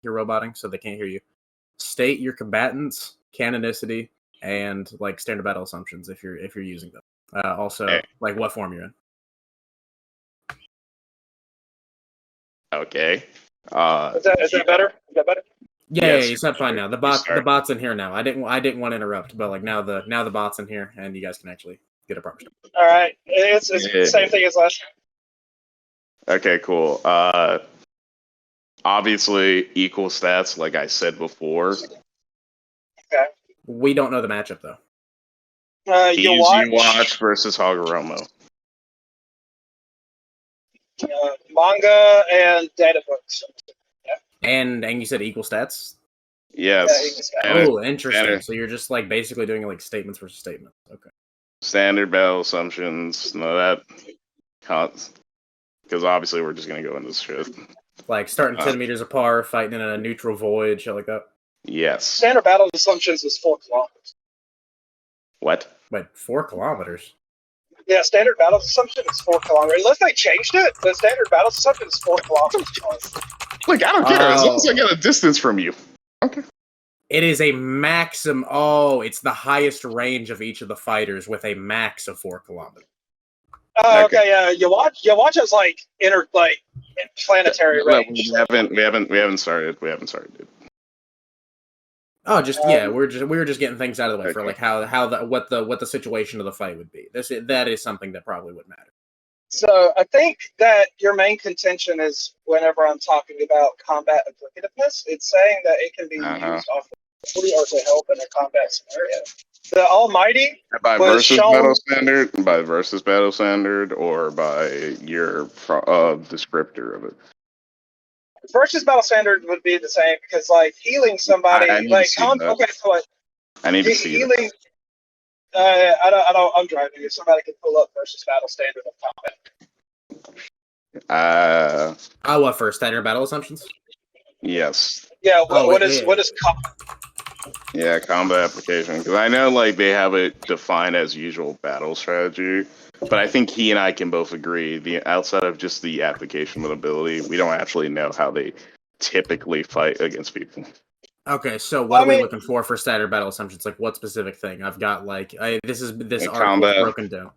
you're roboting, so they can't hear you. State your combatants, canonicity, and like standard battle assumptions if you're using them. Also, like what form you're in. Okay. Is that better? Is that better? Yeah, you sound fine now. The bot's in here now. I didn't want to interrupt, but like now the bot's in here, and you guys can actually get a proper. All right, it's the same thing as last time. Okay, cool. Obviously equal stats, like I said before. Okay. We don't know the matchup though. Yhwach versus Hagoromo. Manga and data books. Yeah. And you said equal stats? Yes. Oh, interesting. So you're just like basically doing like statements versus statements. Okay. Standard battle assumptions. No, that because obviously we're just gonna go into this shit. Like starting 10 meters apart, fighting in a neutral void, shit like that. Yes. Standard battle assumptions is 4 kilometers. What? Wait, 4 kilometers? Yeah, standard battle assumption is 4 kilometers. Unless they changed it, the standard battle assumption is 4 kilometers. Look, I don't care as long as I get a distance from you. Okay. It is a maximum. Oh, it's the highest range of each of the fighters with a max of 4 kilometers. Okay, yeah. Yhwach is like planetary range. We haven't started. We haven't started, dude. Oh, we were just getting things out of the way for like what the situation of the fight would be. That is something that probably would matter. So I think that your main contention is whenever I'm talking about combat applicativeness, it's saying that it can be used offensively or to help in a combat scenario. The Almighty by versus battle standard, or by your descriptor of it. Versus battle standard would be the same because like healing somebody I need to see that. I need to see healing. I don't. I'm driving. If somebody can pull up versus battle standard of combat. What for standard battle assumptions? Yes. Yeah. What is combat? Yeah, combat application. Because I know like they have it defined as usual battle strategy, but I think he and I can both agree outside of just the application of ability, we don't actually know how they typically fight against people. Okay, so what are we looking for standard battle assumptions? Like what specific thing? I've got like this article is broken down.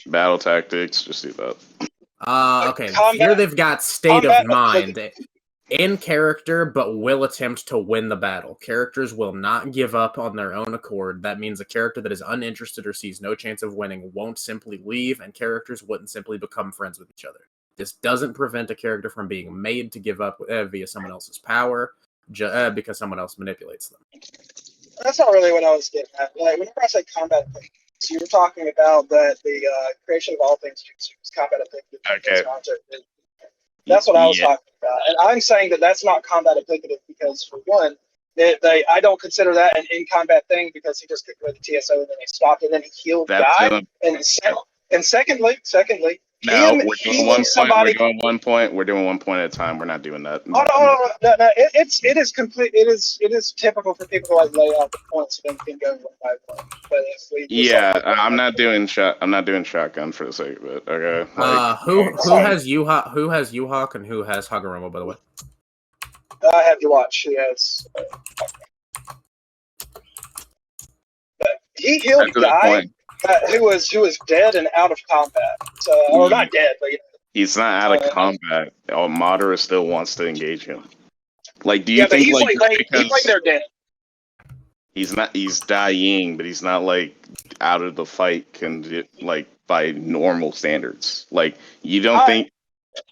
Battle tactics, just do that. Okay. Here they've got state of mind. In character, but will attempt to win the battle. Characters will not give up on their own accord. That means a character that is uninterested or sees no chance of winning won't simply leave, and characters wouldn't simply become friends with each other. This doesn't prevent a character from being made to give up via someone else's power, because someone else manipulates them. That's not really what I was getting at. Like, whenever I say combat so you were talking about that the creation of all things Jutsu is combat applicable. Okay. That's what I was talking about. And I'm saying that that's not combat applicative because, for one, I don't consider that an in-combat thing because he just kicked away the TSO and then he stopped and then he healed Guy. And secondly, no, we're doing one point. We're doing 1 point at a time. We're not doing that. No. It is complete. It is typical for people to like lay out the points and then can go one by one. But if I'm not doing shotgun for the sake of it. Okay. Who has Yhwach and who has Hagoromo, by the way? I have Yhwach. He has. He healed Guy. Who was dead and out of combat. So, or not dead, but he's not out of combat. Madara still wants to engage him. Like, do you think he's like they're dead? He's not. He's dying, but he's not like out of the fight. Like by normal standards. Like you don't think.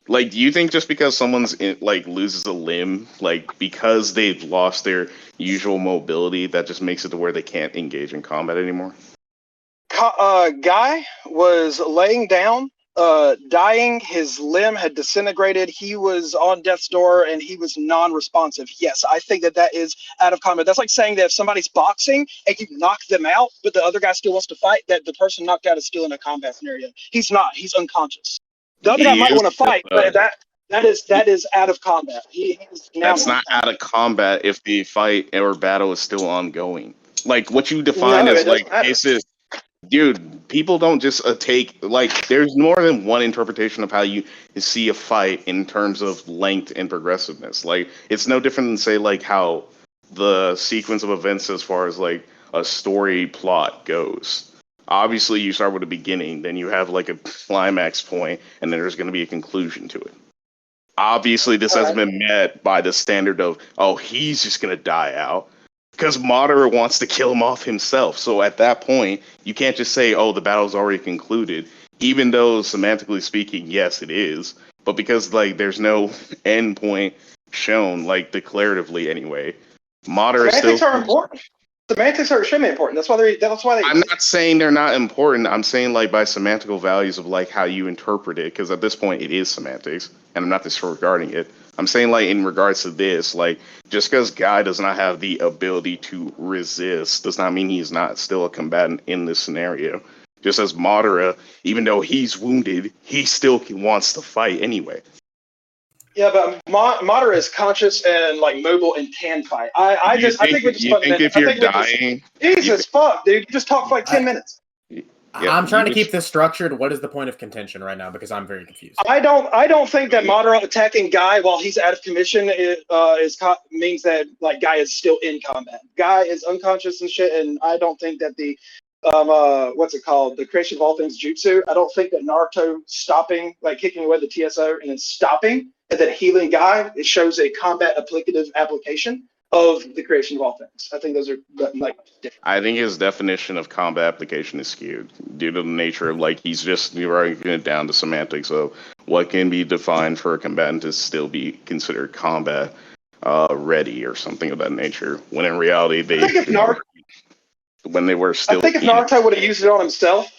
Like, do you think just because someone's loses a limb, like because they've lost their usual mobility, that just makes it to where they can't engage in combat anymore? Guy was laying down, dying. His limb had disintegrated. He was on death's door, and he was non-responsive. Yes, I think that is out of combat. That's like saying that if somebody's boxing and you knock them out, but the other guy still wants to fight, that the person knocked out is still in a combat scenario. He's not. He's unconscious. The other guy might want to fight, but that is out of combat. That's not out of combat if the fight or battle is still ongoing. Like what you define as like cases. Dude, people don't just take, like, there's more than one interpretation of how you see a fight in terms of length and progressiveness. Like, it's no different than, say, like, how the sequence of events as far as, like, a story plot goes. Obviously, you start with a beginning, then you have, like, a climax point, and then there's going to be a conclusion to it. Obviously, this hasn't been met by the standard of, oh, he's just going to die out. Because Madara wants to kill him off himself. So at that point, you can't just say, oh, the battle's already concluded. Even though, semantically speaking, yes, it is. But because, like, there's no end point shown, like, declaratively anyway. Madara Semantics are important. Semantics are extremely important. That's why they. I'm not saying they're not important. I'm saying, like, by semantical values of, like, how you interpret it. Because at this point, it is semantics. And I'm not disregarding it. I'm saying, like, in regards to this, like, just because Guy does not have the ability to resist does not mean he's not still a combatant in this scenario. Just as Madara, even though he's wounded, he still wants to fight anyway. Yeah, but Madara is conscious and, like, mobile and can fight. I think we just. You think if you're dying, Jesus fuck, dude! You just talk for like 10 minutes. Yeah, I'm trying to keep this structured. What is the point of contention right now? Because I'm very confused. I don't think that Madara attacking Guy while he's out of commission means that, like, Guy is still in combat. Guy is unconscious and shit, and I don't think that the what's it called? The creation of all things jutsu. I don't think that Naruto stopping, like, kicking away the TSO and then stopping and then healing Guy, it shows a combat applicative application of the creation of all things. I think those are, like, different. I think his definition of combat application is skewed due to the nature of, like, he's just writing it down to semantics of what can be defined for a combatant to still be considered combat ready or something of that nature. When in reality, they were still. I think if Naruto would have used it on himself,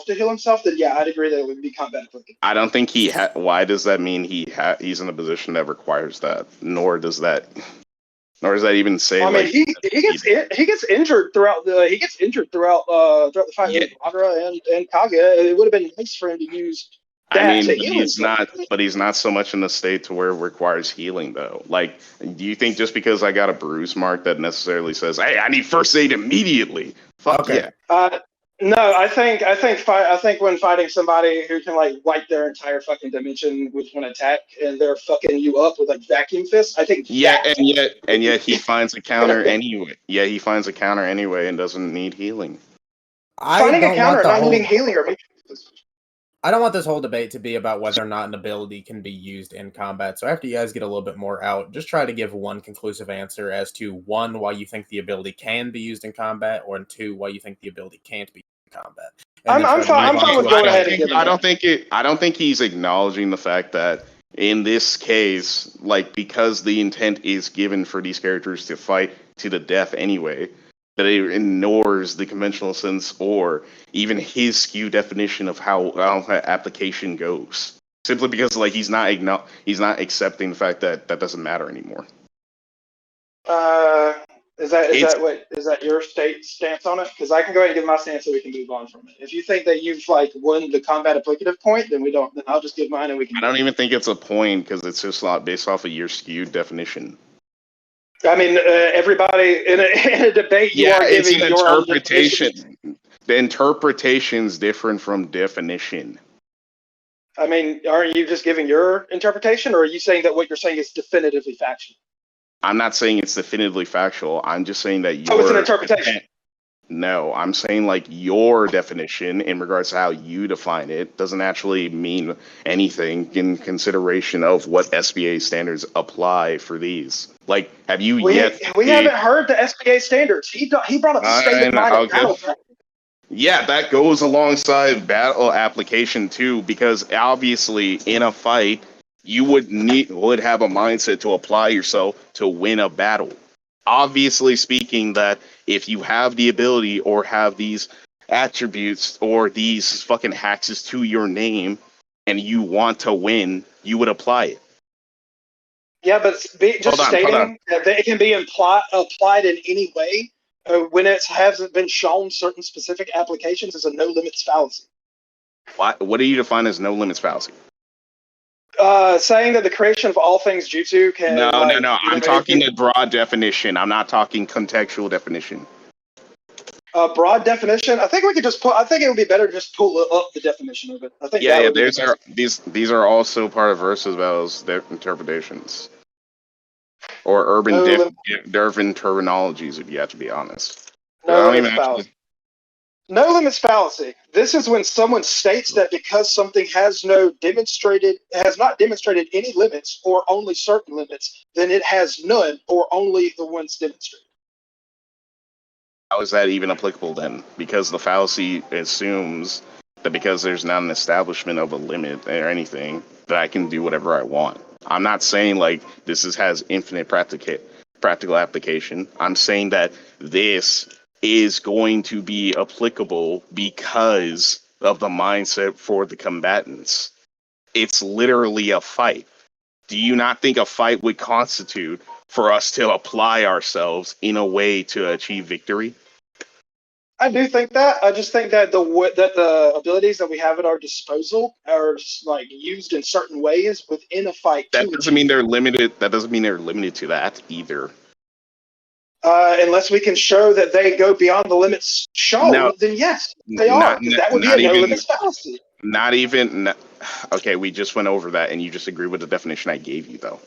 to heal himself, then yeah, I'd agree that it would be combat applicable. I don't think why does that mean he's in a position that requires that? Nor does that even say. I mean, he gets injured throughout the fight with Madara and Kaguya. It would have been nice for him to use. He's not so much in the state to where it requires healing, though. Like, do you think just because I got a bruise mark that necessarily says, "Hey, I need first aid immediately"? Fuck yeah. No, I think when fighting somebody who can, like, wipe their entire fucking dimension with one attack and they're fucking you up with, like, vacuum fists, I think. Yeah, and yet he finds a counter anyway. Yeah, he finds a counter anyway and doesn't need healing. Finding a counter, not needing healing, or. I don't want this whole debate to be about whether or not an ability can be used in combat. So after you guys get a little bit more out, just try to give one conclusive answer as to, one, why you think the ability can be used in combat, or two, why you think the ability can't be used in combat. I'm fine with going ahead and giving I don't think he's acknowledging the fact that in this case, like, because the intent is given for these characters to fight to the death anyway, that it ignores the conventional sense or even his skewed definition of how application goes. Simply because, like, he's not accepting the fact that doesn't matter anymore. Is that your stance on it? Because I can go ahead and give my stance so we can move on from it. If you think that you've, like, won the combat applicative point, then I'll just give mine and we can. I don't even think it's a point because it's just not based off of your skewed definition. I mean, everybody in a debate. It's an interpretation. The interpretation's different from definition. I mean, aren't you just giving your interpretation, or are you saying that what you're saying is definitively factual? I'm not saying it's definitively factual. I'm just saying that it's an interpretation. No, I'm saying, like, your definition in regards to how you define it doesn't actually mean anything in consideration of what SBA standards apply for these. Like, have you We haven't heard the SBA standards. He brought up the state of mind battle. Yeah, that goes alongside battle application too, because obviously in a fight you would have a mindset to apply yourself to win a battle. Obviously speaking, that if you have the ability or have these attributes or these fucking hacks to your name and you want to win, you would apply it. Yeah, but stating that it can be applied in any way when it hasn't been shown certain specific applications is a no limits fallacy. What do you define as no limits fallacy? Saying that the creation of all things jutsu can. No. I'm talking a broad definition. I'm not talking contextual definition. Broad definition. I think we could just I think it would be better to just pull up the definition of it. I think. These are also part of versus battles, their interpretations, or urban terminologies. If you have to be honest. No limits fallacy. No limits fallacy. This is when someone states that because something has not demonstrated any limits or only certain limits, then it has none or only the ones demonstrated. How is that even applicable then? Because the fallacy assumes that because there's not an establishment of a limit or anything, that I can do whatever I want. I'm not saying like this has infinite practical application. I'm saying that this is going to be applicable because of the mindset for the combatants. It's literally a fight. Do you not think a fight would constitute for us to apply ourselves in a way to achieve victory? I do think that. I just think that the abilities that we have at our disposal are like used in certain ways within a fight. That doesn't mean they're limited. That doesn't mean they're limited to that either. Unless we can show that they go beyond the limits shown, then yes, they are. That would be a no limits fallacy. Okay, we just went over that, and you just agree with the definition I gave you, though.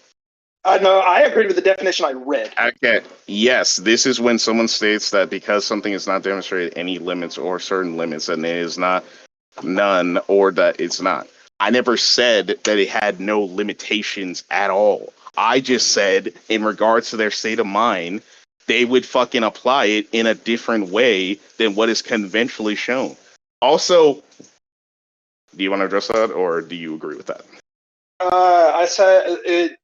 No, I agreed with the definition I read. Okay, yes, this is when someone states that because something is not demonstrated any limits or certain limits, and it is not none, or that it's not. I never said that it had no limitations at all. I just said, in regards to their state of mind, they would fucking apply it in a different way than what is conventionally shown. Also, do you want to address that, or do you agree with that? I said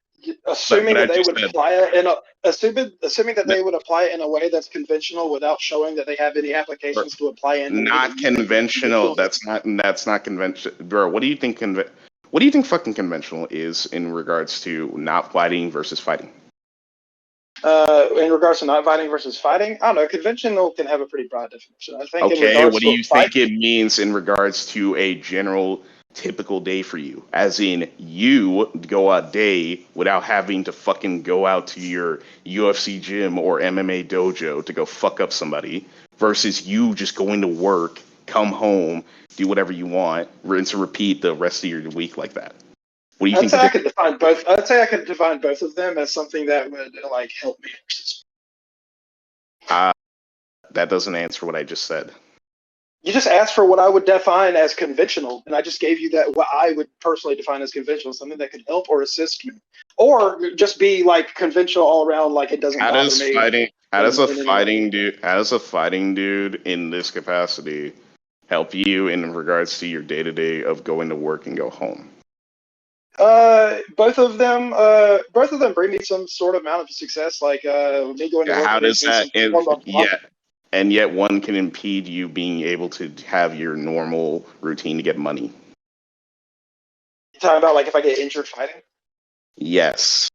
assuming that they would apply it in assuming that they would apply it in a way that's conventional without showing that they have any applications to apply in. Not conventional. That's not conventional, bro. What do you think? What do you think fucking conventional is in regards to not fighting versus fighting? In regards to not fighting versus fighting, I don't know. Conventional can have a pretty broad definition. I think. Okay, what do you think it means in regards to a general typical day for you? As in, you go a day without having to fucking go out to your UFC gym or MMA dojo to go fuck up somebody, versus you just going to work, come home, do whatever you want, rinse and repeat the rest of your week like that. What do you think? I could define both. I'd say I could define both of them as something that would like help me. That doesn't answer what I just said. You just asked for what I would define as conventional, and I just gave you that what I would personally define as conventional, something that could help or assist me, or just be like conventional all around, like it doesn't bother me. How does a fighting dude in this capacity help you in regards to your day-to-day of going to work and go home? Both of them bring me some sort of amount of success. Like me going to work. How does that? And yet one can impede you being able to have your normal routine to get money. You're talking about like if I get injured fighting? Yes.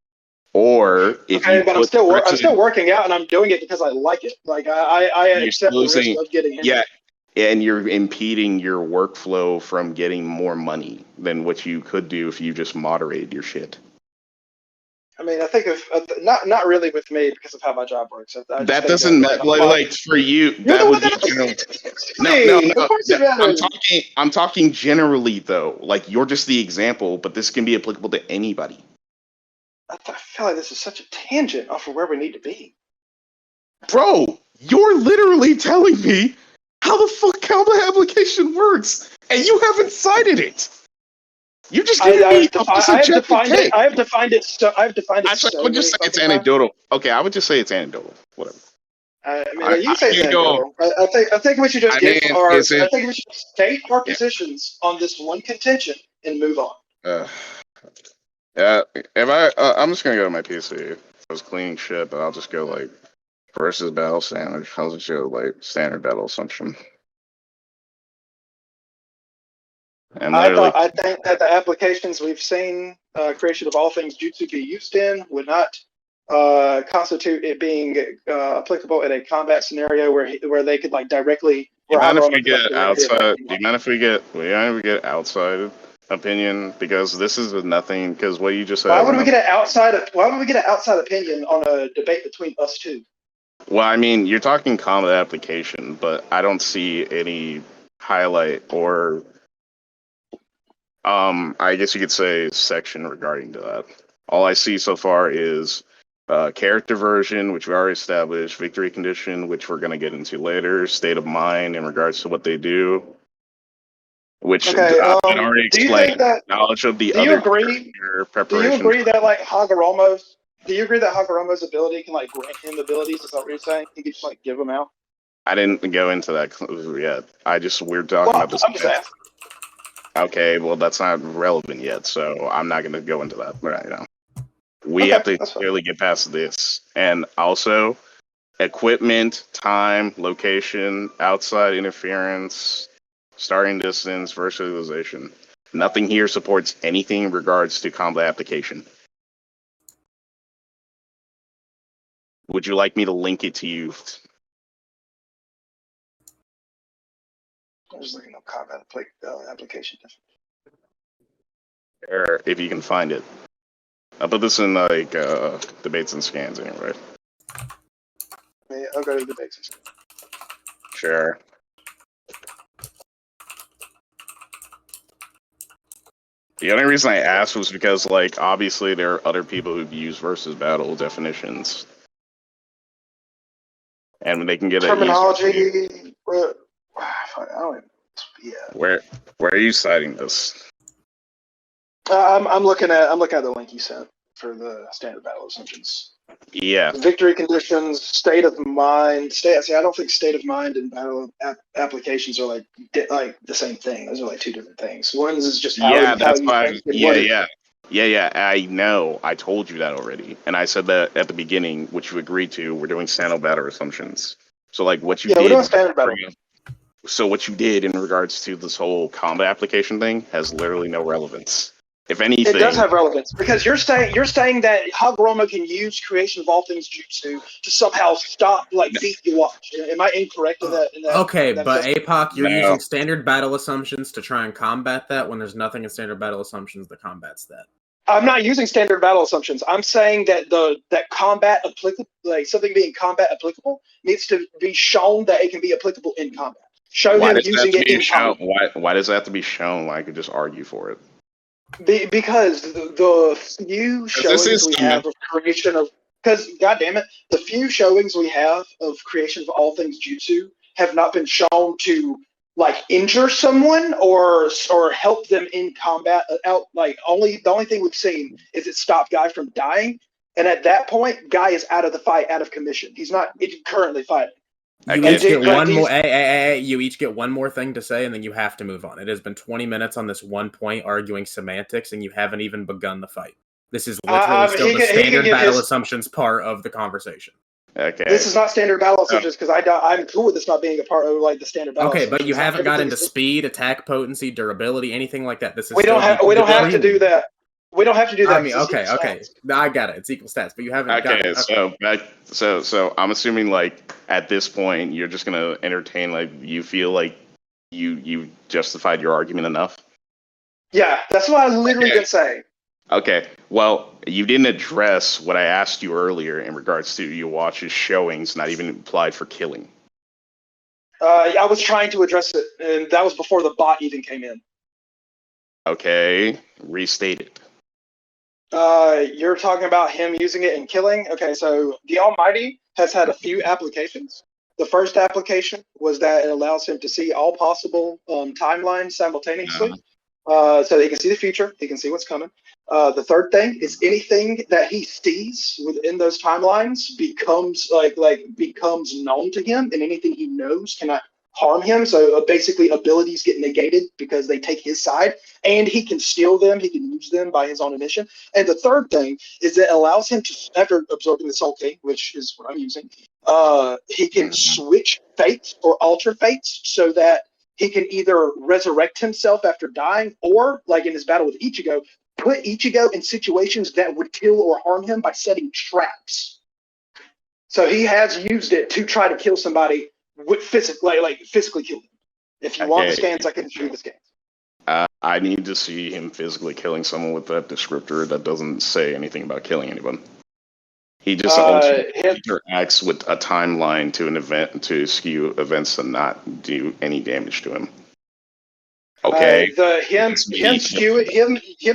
Or if I'm still working out and I'm doing it because I like it. Like I accept the risk of getting injured. Yeah. And you're impeding your workflow from getting more money than what you could do if you just moderated your shit. I mean, I think not really with me because of how my job works. That doesn't matter. Like for you, that would be general. No. I'm talking generally though. Like you're just the example, but this can be applicable to anybody. I feel like this is such a tangent off of where we need to be. Bro, you're literally telling me how the fuck the application works, and you haven't cited it. You just giving me I have defined it. I would just say it's anecdotal. Okay, I would just say it's anecdotal. Whatever. I mean, you say it's anecdotal. I think we should just I think we should state our positions on this one contention and move on. I'm just gonna go to my PC. I was cleaning shit, but I'll just go like versus battle standard. I'll just go like standard battle assumption. I think that the applications we've seen, creation of all things Jutsu be used in, would not constitute it being applicable in a combat scenario where they could like directly. Do you mind if we get outside? Do you mind if we get outside opinion? Because this is nothing. Because what you just said. Why would we get an outside opinion on a debate between us two? Well, I mean, you're talking combat application, but I don't see any highlight or, I guess you could say section regarding to that. All I see so far is character version, which we already established, victory condition, which we're going to get into later, state of mind in regards to what they do, which I already explained. Knowledge of the other character preparation. Do you agree that like Hagoromo's? Do you agree that Hagoromo's ability can like grant him abilities? Is that what you're saying? He can just like give them out. I didn't go into that yet. We're talking about this. I'm just asking. Okay, well that's not relevant yet, so I'm not going to go into that right now. We have to clearly get past this, and also equipment, time, location, outside interference, starting distance, virtualization. Nothing here supports anything in regards to combat application. Would you like me to link it to you? I'm just looking up combat application. Or if you can find it. I'll put this in like debates and scans anyway. Yeah, I'll go to debates and scans. Sure. The only reason I asked was because, like, obviously there are other people who've used versus battle definitions. And when they can get terminology. Where are you citing this? I'm looking at the link you sent for the standard battle assumptions. Yeah. Victory conditions, state of mind. I don't think state of mind and battle applications are like the same thing. Those are like two different things. One is just how you think. Yeah. I know. I told you that already, and I said that at the beginning, which you agreed to. We're doing standard battle assumptions. So like what you did. We're doing standard battle. So what you did in regards to this whole combat application thing has literally no relevance. If anything, it does have relevance because you're saying that Hagoromo can use creation of all things jutsu to somehow stop beat Yhwach. Am I incorrect in that? Okay, but APOC, you're using standard battle assumptions to try and combat that when there's nothing in standard battle assumptions that combats that. I'm not using standard battle assumptions. I'm saying that that combat applicable, like something being combat applicable, needs to be shown that it can be applicable in combat. Show him using it in combat. Why does that have to be shown? Why I could just argue for it. Because the few showings we have of creation of, because goddammit, the few showings we have of creation of all things jutsu have not been shown to like injure someone or help them in combat. The only thing we've seen is it stopped Guy from dying, and at that point, Guy is out of the fight, out of commission. He's not currently fighting. You each get one more. You each get one more thing to say, and then you have to move on. It has been 20 minutes on this one point arguing semantics, and you haven't even begun the fight. This is literally still the standard battle assumptions part of the conversation. Okay. This is not standard battle assumptions because I'm cool with this not being a part of like the standard battle. Okay, but you haven't got into speed, attack potency, durability, anything like that. This is we don't have to do that. We don't have to do that. I mean, okay. I got it. It's equal stats, but you haven't. So I'm assuming like at this point you're just gonna entertain like you feel like you justified your argument enough. Yeah, that's what I was literally gonna say. Okay, well, you didn't address what I asked you earlier in regards to Yhwach's showings, not even applied for killing. I was trying to address it, and that was before the bot even came in. Okay, restate it. You're talking about him using it in killing? Okay, so the Almighty has had a few applications. The first application was that it allows him to see all possible timelines simultaneously. So he can see the future, he can see what's coming. The third thing is anything that he sees within those timelines becomes becomes known to him, and anything he knows cannot harm him. So basically abilities get negated because they take his side, and he can steal them, he can use them by his own admission. And the third thing is that it allows him to, after absorbing the SwagKage, which is what I'm using, he can switch fates or alter fates so that he can either resurrect himself after dying, or like in his battle with Ichigo, put Ichigo in situations that would kill or harm him by setting traps. So he has used it to try to kill somebody with physically kill them. If you want the scans, I can show you the scans. I need to see him physically killing someone with that descriptor that doesn't say anything about killing anyone. He just ultimately interacts with a timeline to an event to skew events and not do any damage to him. Okay. Him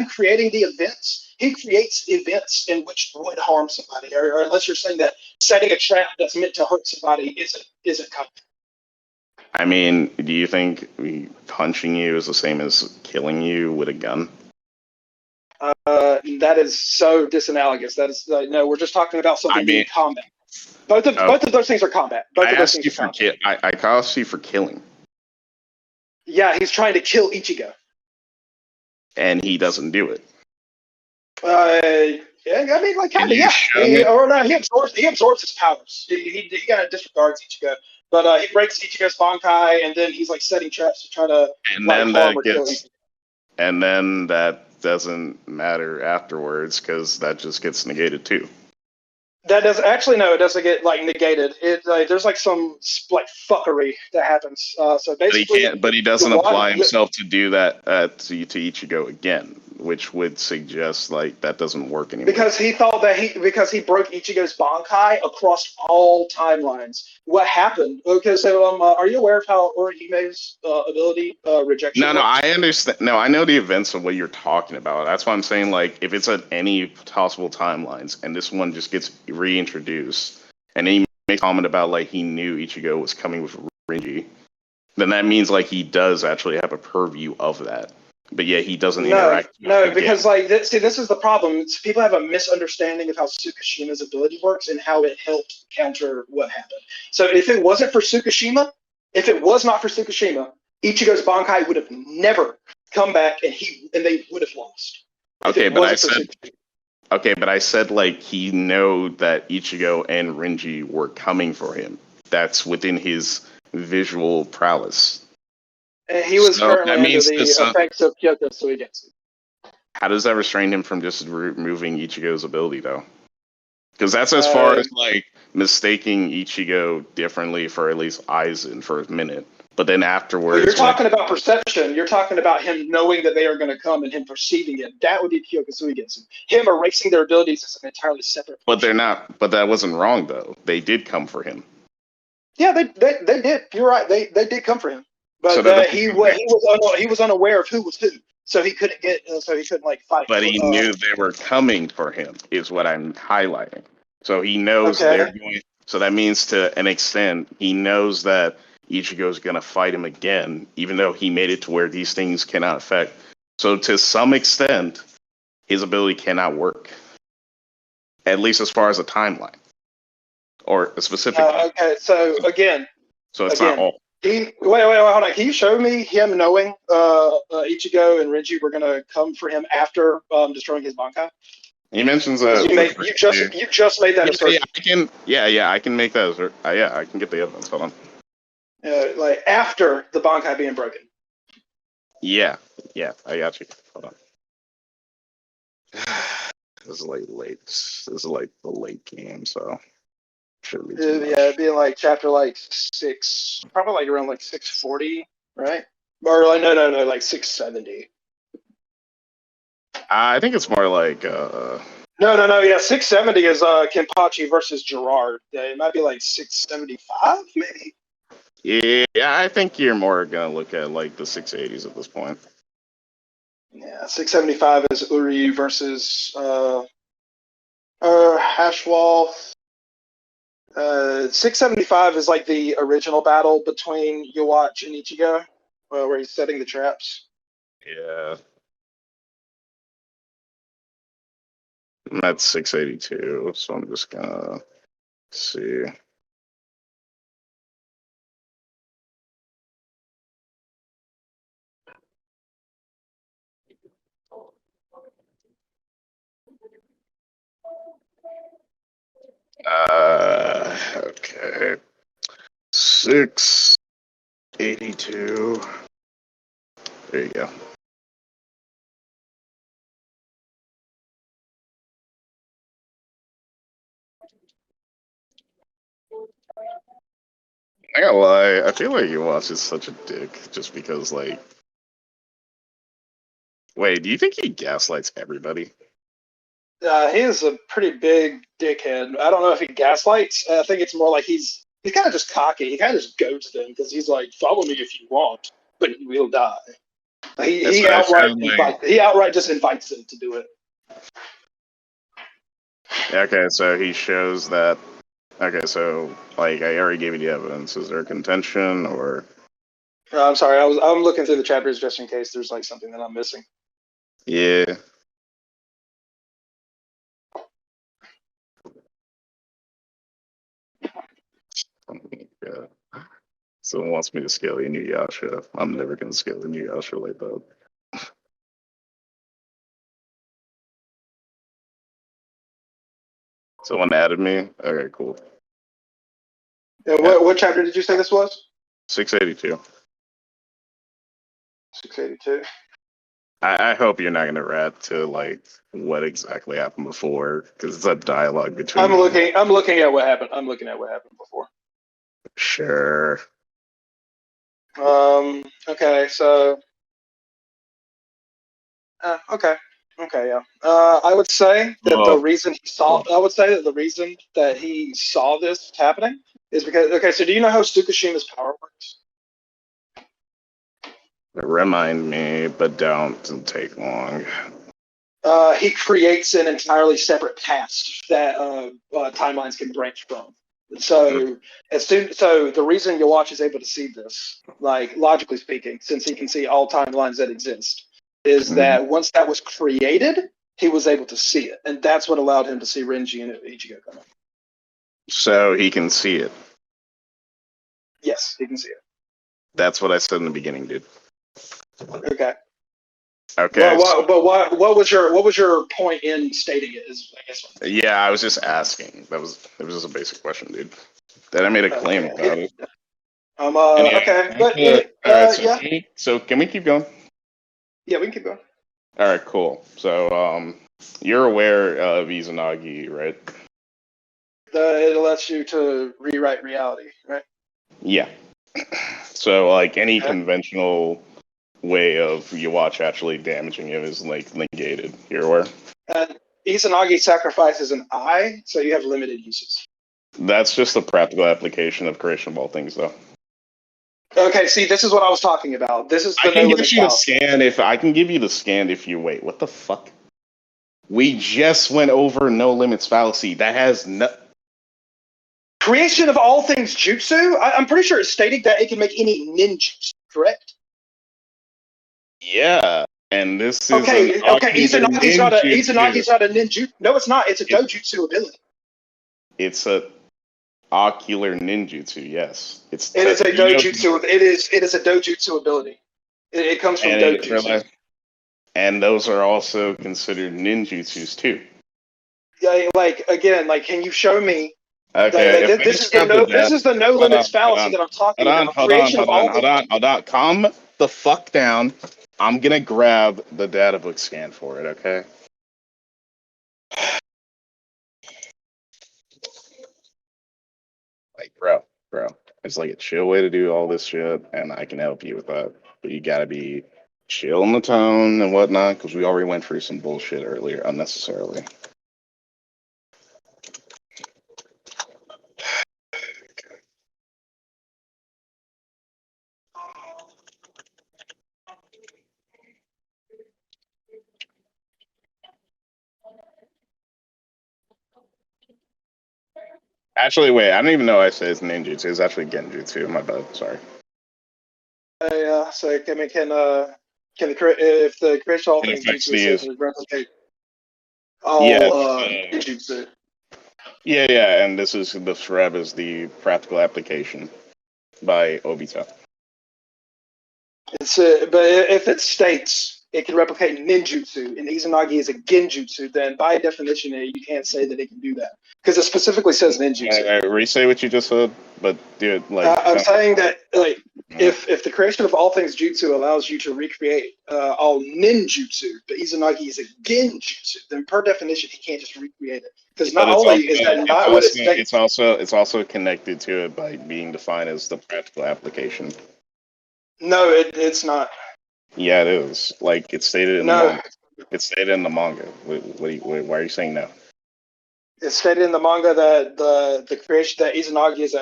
creating the events. He creates events in which would harm somebody, or unless you're saying that setting a trap that's meant to hurt somebody isn't coming. I mean, do you think punching you is the same as killing you with a gun? That is so disanalogous. That is no. We're just talking about something being combat. Both of those things are combat. I asked you for I asked you for killing. Yeah, he's trying to kill Ichigo, and he doesn't do it. Yeah, I mean, like kind of, yeah. He absorbs his powers. He kind of disregards Ichigo, but he breaks Ichigo's Bankai, and then he's like setting traps to try to. And then that doesn't matter afterwards because that just gets negated too. That does actually no, it doesn't get like negated. It there's like some like fuckery that happens. So basically, but he doesn't apply himself to do that to Ichigo again, which would suggest like that doesn't work anymore. Because he thought that he broke Ichigo's Bankai across all timelines. What happened? Okay, so are you aware of how Orihime's ability rejection? No, I understand. No, I know the events of what you're talking about. That's why I'm saying like if it's at any possible timelines and this one just gets reintroduced and then he makes a comment about like he knew Ichigo was coming with Rinnegan, then that means like he does actually have a purview of that. But yeah, he doesn't interact. No, because like this is the problem. People have a misunderstanding of how Tsukishima's ability works and how it helped counter what happened. So if it wasn't for Tsukishima, if it was not for Tsukishima, Ichigo's Bankai would have never come back, and they would have lost. Okay, but I said like he know that Ichigo and Rinnegan were coming for him. That's within his visual prowess. And he was currently under the effects of Kyoto Suigetsu. How does that restrain him from just removing Ichigo's ability, though? Because that's as far as like mistaking Ichigo differently for at least Aizen for a minute, but then afterwards, you're talking about perception. You're talking about him knowing that they are going to come and him perceiving it. That would be Kyoto Suigetsu. Him erasing their abilities is an entirely separate. But they're not. But that wasn't wrong, though. They did come for him. Yeah, they did. You're right. They did come for him. But so he was unaware of who was who, so he couldn't like fight. But he knew they were coming for him, is what I'm highlighting. So he knows they're going. So that means to an extent, he knows that Ichigo's going to fight him again, even though he made it to where these things cannot affect. So to some extent, his ability cannot work, at least as far as a timeline or a specific. Okay, so again. So it's not all. Wait, hold on. Can you show me him knowing Ichigo and Rinnegan were going to come for him after destroying his Bankai? He mentions you just made that assertion. I can make that. I can get the evidence. Hold on. Like after the Bankai being broken. Yeah, I got you. Hold on. This is late. This is like the late game, so. It'd be like chapter like 6, probably like around like 640, right? Or like no, like 670. I think it's more like No, yeah, 670 is Kenpachi versus Gerard. Yeah, it might be like 675, maybe. Yeah, I think you're more gonna look at like the 680s at this point. Yeah, 675 is Uri versus Hashwolf. 675 is like the original battle between Yhwach and Ichigo, where he's setting the traps. Yeah. That's 682, so I'm just gonna see. Okay. 682. There you go. I gotta lie, I feel like Yhwach is such a dick just because, like. Wait, do you think he gaslights everybody? He is a pretty big dickhead. I don't know if he gaslights. I think it's more like he's kind of just cocky. He kind of just goes to them because he's like, "Follow me if you want, but you will die." He outright just invites them to do it. Okay, so he shows that. Okay, so like I already gave you the evidence. Is there contention or? I'm sorry. I'm looking through the chapters just in case there's like something that I'm missing. Yeah. Yeah. Someone wants me to scale Inuyasha. I'm never gonna scale Inuyasha like that. Someone added me. Okay, cool. What chapter did you say this was? 682. 682. I hope you're not gonna rat to like what exactly happened before, because it's a dialogue between. I'm looking at what happened. I'm looking at what happened before. Sure. Okay. So. Okay, yeah. I would say that the reason he saw. I would say that the reason that he saw this happening is because. Okay, so do you know how Tsukushima's power works? Remind me, but don't take long. He creates an entirely separate past that timelines can branch from. So the reason Yhwach is able to see this, like logically speaking, since he can see all timelines that exist, is that once that was created, he was able to see it, and that's what allowed him to see Renji and Ichigo coming. So he can see it. Yes, he can see it. That's what I said in the beginning, dude. Okay. Okay. But what was your point in stating it? Is I guess. Yeah, I was just asking. It was just a basic question, dude. Then I made a claim about it. Okay, but yeah. So can we keep going? Yeah, we can keep going. All right, cool. So you're aware of Izanagi, right? It lets you to rewrite reality, right? Yeah. So like any conventional way of Yhwach actually damaging him is like negated. You're aware? Izanagi sacrifices an eye, so you have limited uses. That's just a practical application of creation of all things, though. Okay, see, this is what I was talking about. This is the I can give you the scan if I can give you the scan if you wait. What the fuck? We just went over no limits fallacy. That has no creation of all things jutsu. I'm pretty sure it's stating that it can make any ninjutsu, correct? Yeah, and this is okay. Izanagi's not a ninjutsu. No, it's not. It's a dojutsu ability. It's a ocular ninjutsu. Yes, it is a dojutsu. It is a dojutsu ability. It comes from dojutsu. And those are also considered ninjutsus too. Yeah, like again, like can you show me? Okay, this is the no limits fallacy that I'm talking about. Hold on. Calm the fuck down. I'm gonna grab the data book scan for it, okay? Like, bro, it's like a chill way to do all this shit, and I can help you with that. But you gotta be chill in the tone and whatnot, because we already went through some bullshit earlier unnecessarily. Actually, wait, I don't even know I said it's ninjutsu. It's actually genjutsu. My bad. Sorry. So if the creation of all things jutsu replicate all ninjutsu. Yeah, and this is the Shreb is the practical application by Obito. But if it states it can replicate ninjutsu and Izanagi is a genjutsu, then by definition you can't say that it can do that because it specifically says ninjutsu. Re-say what you just said, but dude, like I'm saying that like if the creation of all things jutsu allows you to recreate all ninjutsu, but Izanagi is a genjutsu, then per definition he can't just recreate it because not only is that not what it's also connected to it by being defined as the practical application. No, it's not. Yeah, it is. Like it's stated in no. It's stated in the manga. Why are you saying no? It's stated in the manga that the creation that Izanagi is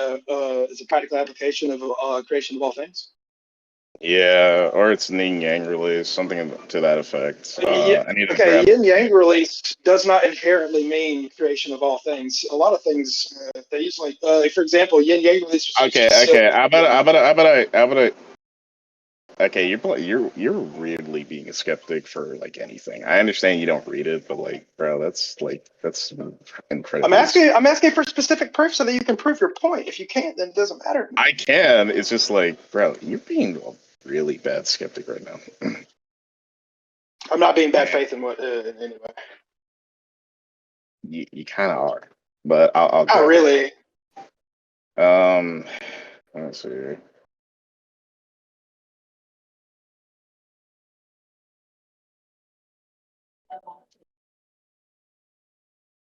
a practical application of creation of all things. Yeah, or it's yin yang release, something to that effect. I need to grab. Yin yang release does not inherently mean creation of all things. A lot of things they usually, for example, yin yang release. Okay. How about okay, you're weirdly being a skeptic for like anything. I understand you don't read it, but like, bro, that's incredible. I'm asking for specific proof so that you can prove your point. If you can't, then it doesn't matter. I can. It's just like, bro, you're being a really bad skeptic right now. I'm not being bad faith in what in any way. You kind of are, but I'll not really. Let's see.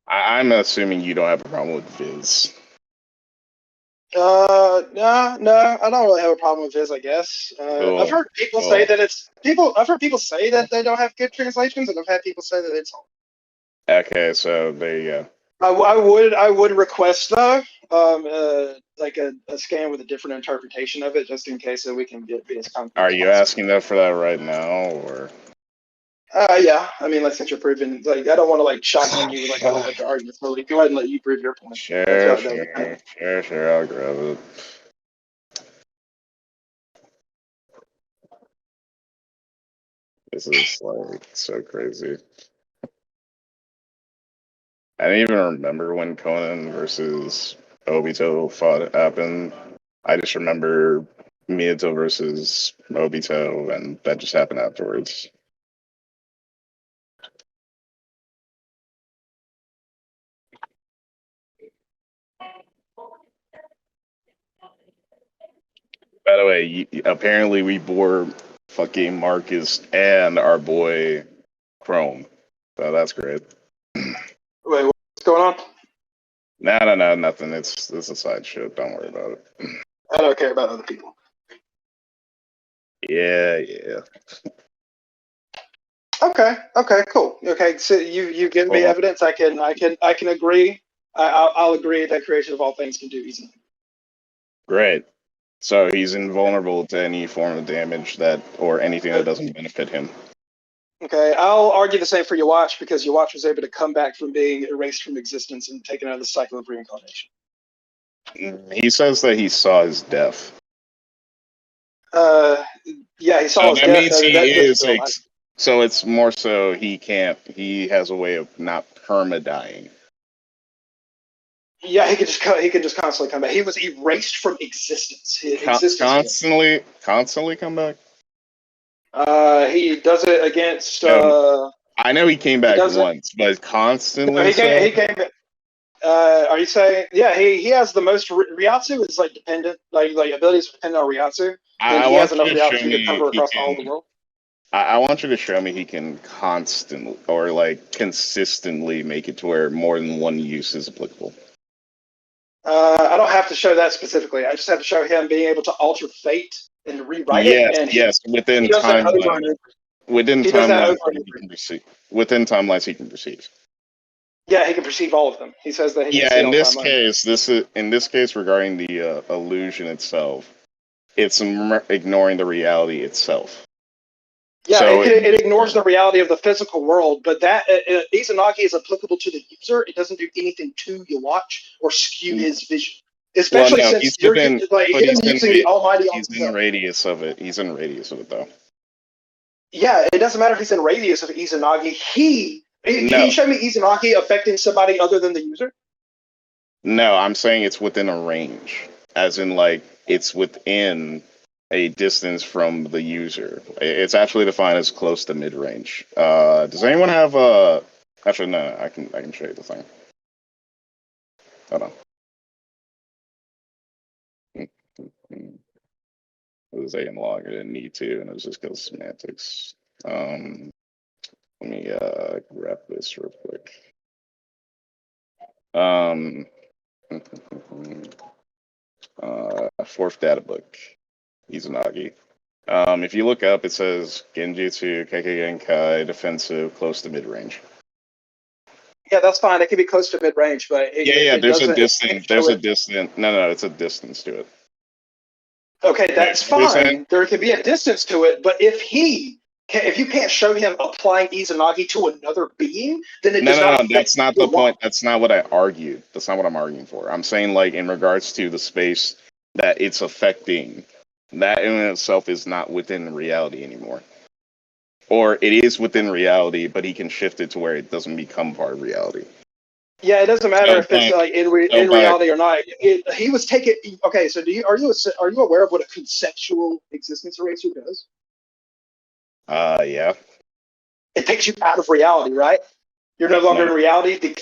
I'm assuming you don't have a problem with Viz. No, I don't really have a problem with Viz, I guess. Cool. I've heard people say that I've heard people say that they don't have good translations, and I've had people say that it's all. Okay, so there you go. I would request though, like a scan with a different interpretation of it, just in case that we can get Viz. Are you asking that for that right now, or? Yeah. I mean, like, since you're proving, like, I don't want to like shotgun you with like a bunch of arguments. So, like, go ahead and let you prove your point. Sure. I'll grab it. This is like so crazy. I didn't even remember when Conan versus Obito happened. I just remember Miyato versus Obito, and that just happened afterwards. By the way, apparently we bore fucking Marcus and our boy Chrome, so that's great. Wait, what's going on? No, nothing. It's a side shit. Don't worry about it. I don't care about other people. Yeah. Okay, cool. Okay, so you give me evidence. I can agree. I'll agree that creation of all things can do easily. Great. So he's invulnerable to any form of damage or anything that doesn't benefit him. Okay, I'll argue the same for Yhwach, because Yhwach was able to come back from being erased from existence and taken out of the cycle of reincarnation. He says that he saw his death. Yeah, he saw his death. So it's more so he has a way of not perma-dying. Yeah, he can just constantly come back. He was erased from existence. Constantly come back? He does it against. I know he came back once, but constantly. No, he came back. Are you saying? Yeah, he has the most. Ryatsu is like dependent, like abilities dependent on Ryatsu, and he has enough Ryatsu to cover across all the world. I want you to show me he can constantly or like consistently make it to where more than one use is applicable. I don't have to show that specifically. I just have to show him being able to alter fate and rewrite it. And within timelines. Within timelines, he can perceive. Yeah, he can perceive all of them. He says that he can see in this case, regarding the illusion itself, it's ignoring the reality itself. Yeah, so it ignores the reality of the physical world, but that Izanagi is applicable to the user. It doesn't do anything to Yhwach or skew his vision. Especially since you're using the Almighty on He's in the radius of it. He's in the radius of it, though. Yeah, it doesn't matter if he's in radius of Izanagi. Can you show me Izanagi affecting somebody other than the user? No, I'm saying it's within a range. As in, like, it's within a distance from the user. It's actually defined as close to mid-range. Does anyone have actually, no, I can show you the thing. Hold on. It was a log. I didn't need to, and it was just because semantics. Let me grab this real quick. Fourth data book, Izanagi. If you look up, it says Genjutsu, Kekkei defensive, close to mid-range. Yeah, that's fine. It can be close to mid-range, but There's a distance. There's a distance. No, it's a distance to it. Okay, that's fine. There can be a distance to it, but if you can't show him applying Izanagi to another being, then it does not. No, that's not the point. That's not what I argued. That's not what I'm arguing for. I'm saying, like, in regards to the space that it's affecting, that in itself is not within reality anymore. Or it is within reality, but he can shift it to where it doesn't become part of reality. Yeah, it doesn't matter if it's like in reality or not. He was taking. Okay, so are you aware of what a conceptual existence eraser does? Yeah. It takes you out of reality, right? You're no longer in reality. The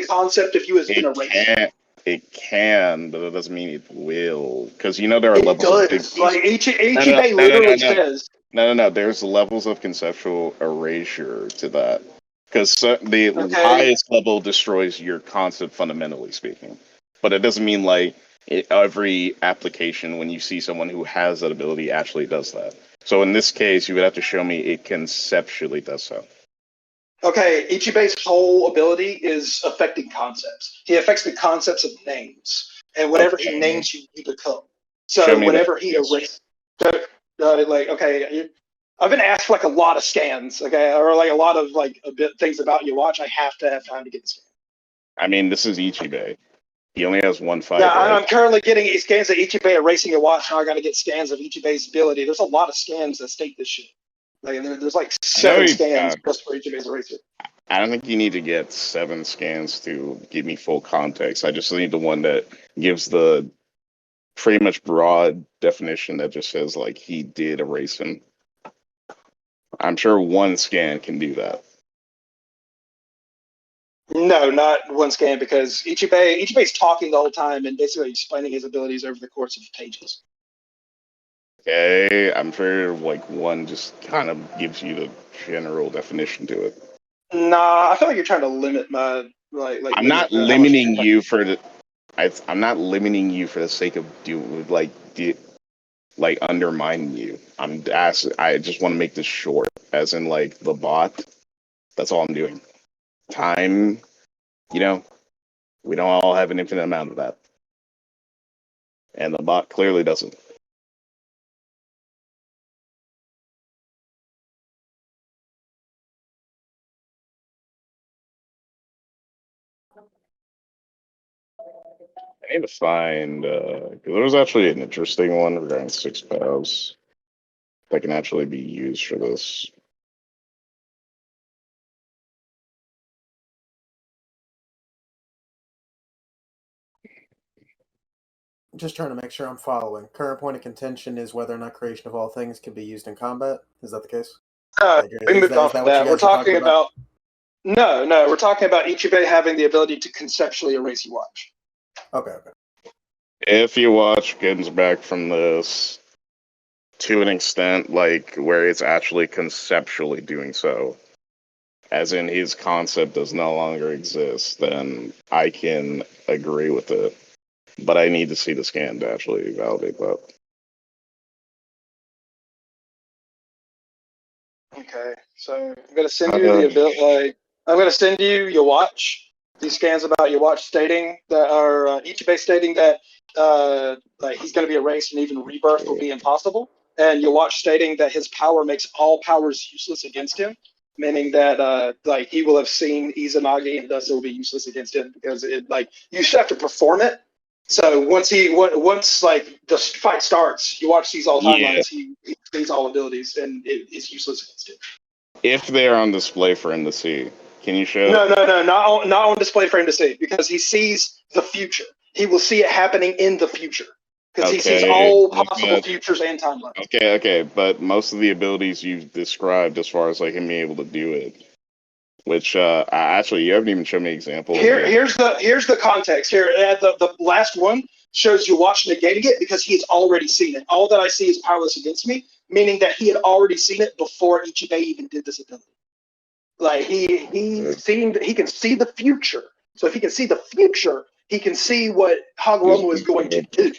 concept of you is in erased. It can, but it doesn't mean it will. Because there are levels. It does. Like Ichigo literally says. No. There's levels of conceptual erasure to that. Because the highest level destroys your concept, fundamentally speaking. But it doesn't mean like every application, when you see someone who has that ability, actually does that. So in this case, you would have to show me it conceptually does so. Okay, Ichigo's whole ability is affecting concepts. He affects the concepts of names, and whatever he names you, you become. So whenever he erases, I've been asked for like a lot of scans, okay, or like a lot of like things about Yhwach. I have to have time to get the scan. I mean, this is Ichigo. He only has one fight. Yeah, right? I'm currently getting scans of Ichigo erasing Yhwach. Now I got to get scans of Ichigo's ability. There's a lot of scans that state this shit. Like there's like 7 scans just for Ichigo's eraser. I don't think you need to get 7 scans to give me full context. I just need the one that gives the pretty much broad definition that just says like he did erase him. I'm sure 1 scan can do that. No, not 1 scan, because Ichigo's talking the whole time and basically explaining his abilities over the course of pages. Okay, I'm sure like 1 just kind of gives you the general definition to it. Nah, I feel like you're trying to limit my like. I'm not limiting you for the. I'm not limiting you for the sake of undermining you. I just want to make this short, as in like the bot. That's all I'm doing. Time, we don't all have an infinite amount of that, and the bot clearly doesn't. I need to find, because there was actually an interesting one regarding 6 pals that can actually be used for this. Just trying to make sure I'm following. Current point of contention is whether or not creation of all things can be used in combat. Is that the case? We moved off of that. We're talking about... No, we're talking about Ichigo having the ability to conceptually erase Yhwach. Okay. If Yhwach comes back from this to an extent, like, where it's actually conceptually doing so, as in his concept does no longer exist, then I can agree with it. But I need to see the scan to actually validate that. Okay, so I'm gonna send you the ability. I'm gonna send you Yhwach. These scans about Yhwach stating that, or Ichigo stating that he's going to be erased and even rebirth will be impossible, and Yhwach stating that his power makes all powers useless against him, meaning that he will have seen Izanagi and thus it will be useless against him because you just have to perform it. So once the fight starts, Yhwach sees all timelines, he sees all abilities, and it is useless against him. If they're on display for him to see, can you show? No, not on display for him to see, because he sees the future. He will see it happening in the future because he sees all possible futures and timelines. Okay, but most of the abilities you've described, as far as like him being able to do it, which actually you haven't even shown me an example. Here's the context. Here, the last one shows Yhwach negating it because he has already seen it. All that I see is powerless against me, meaning that he had already seen it before Ichigo even did this ability. Like he can see the future. So if he can see the future, he can see what HAGOROMO is going to do.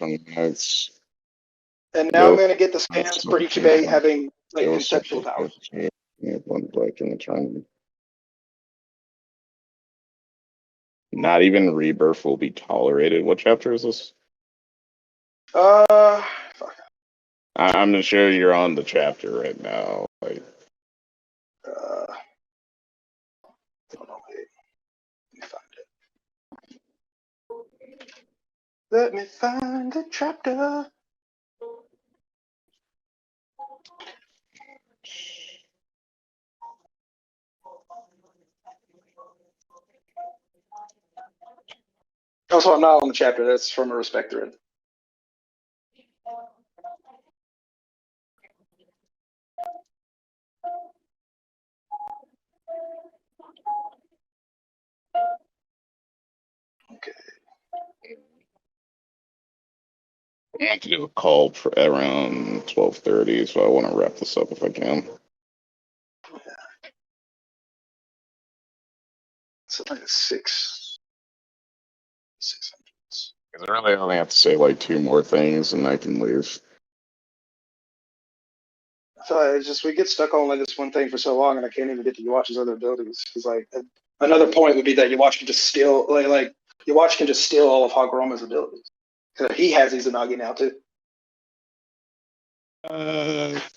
And now I'm going to get the scans for Ichigo having like conceptual powers. One black in the tournament. Not even rebirth will be tolerated. What chapter is this? Fuck. I'm not sure you're on the chapter right now. Like, Hold on, wait. Let me find it. Let me find the chapter. Also, I'm not on the chapter. That's from a respect thread. Okay. I have to do a call for around 12:30, so I want to wrap this up if I can. So like 600. Because I really only have to say like 2 more things and I can leave. So it's just we get stuck on like this one thing for so long, and I can't even get to Yhwach's other abilities. Because like another point would be that Yhwach can just steal like Yhwach can just steal all of Hagoromo's abilities. Because he has Izanagi now too.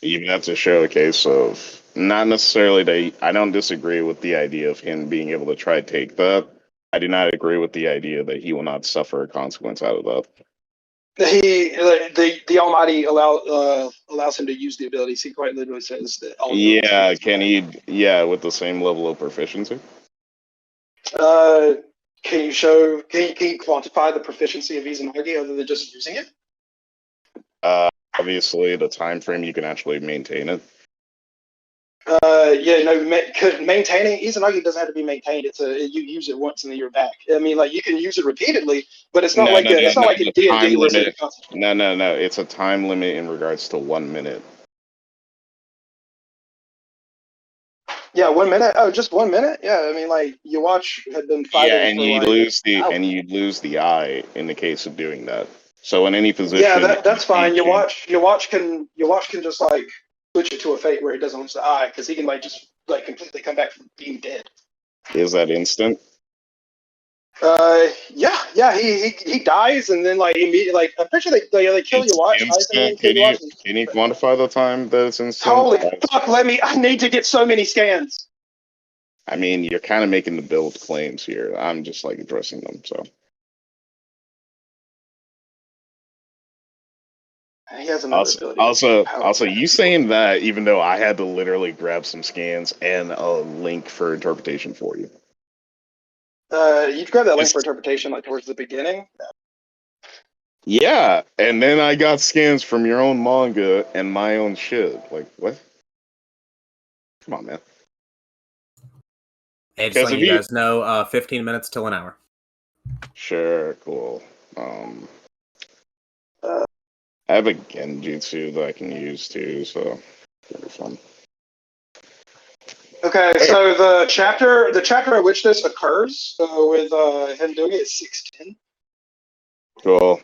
Even have to show a case of not necessarily that I don't disagree with the idea of him being able to try to take that. I do not agree with the idea that he will not suffer a consequence out of that. The Almighty allows him to use the abilities. He quite literally says that. Yeah, can he? Yeah, with the same level of proficiency. Can you show? Can you quantify the proficiency of Izanagi other than just using it? Obviously, the time frame you can actually maintain it. Yeah, no. Maintaining Izanagi doesn't have to be maintained. You use it once and then you're back. I mean, like you can use it repeatedly, but it's not it's not like in D&D where it's constant. No. It's a time limit in regards to 1 minute. Yeah, 1 minute. Oh, just 1 minute. Yeah, I mean, like Yhwach had been fighting. Yeah, and you'd lose the eye in the case of doing that. So in any position. Yeah, that's fine. Yhwach can just like switch it to a fate where he doesn't lose the eye because he can like just like completely come back from being dead. Is that instant? Yeah. He dies and then like immediately like I'm pretty sure they kill Yhwach. Can you quantify the time that it's instant? Holy fuck! I need to get so many scans. I mean, you're kind of making the build claims here. I'm just like addressing them. So. He has another ability. Also, you saying that even though I had to literally grab some scans and a link for interpretation for you. You grab that link for interpretation like towards the beginning. Yeah, and then I got scans from your own manga and my own shit. Like what? Come on, man. Hey, just letting you guys know, 15 minutes till an hour. Sure, cool. I have a genjutsu that I can use too, so it'll be fun. Okay, so the chapter at which this occurs with him doing it is 610. Cool.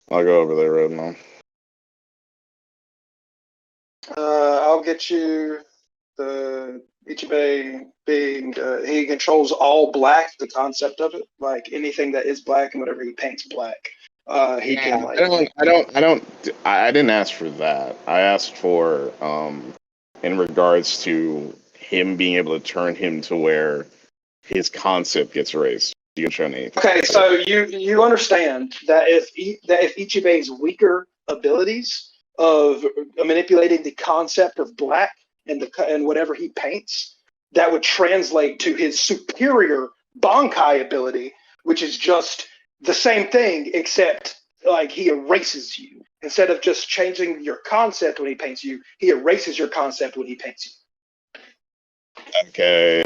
I'll go over there right now. I'll get you the Ichigo being he controls all black, the concept of it, like anything that is black and whatever he paints black. He can like. I didn't ask for that. I asked for in regards to him being able to turn him to where his concept gets erased. You can show me. Okay, so you understand that if Ichigo's weaker abilities of manipulating the concept of black and whatever he paints, that would translate to his superior Bankai ability, which is just the same thing except like he erases you. Instead of just changing your concept when he paints you, he erases your concept when he paints you. Okay,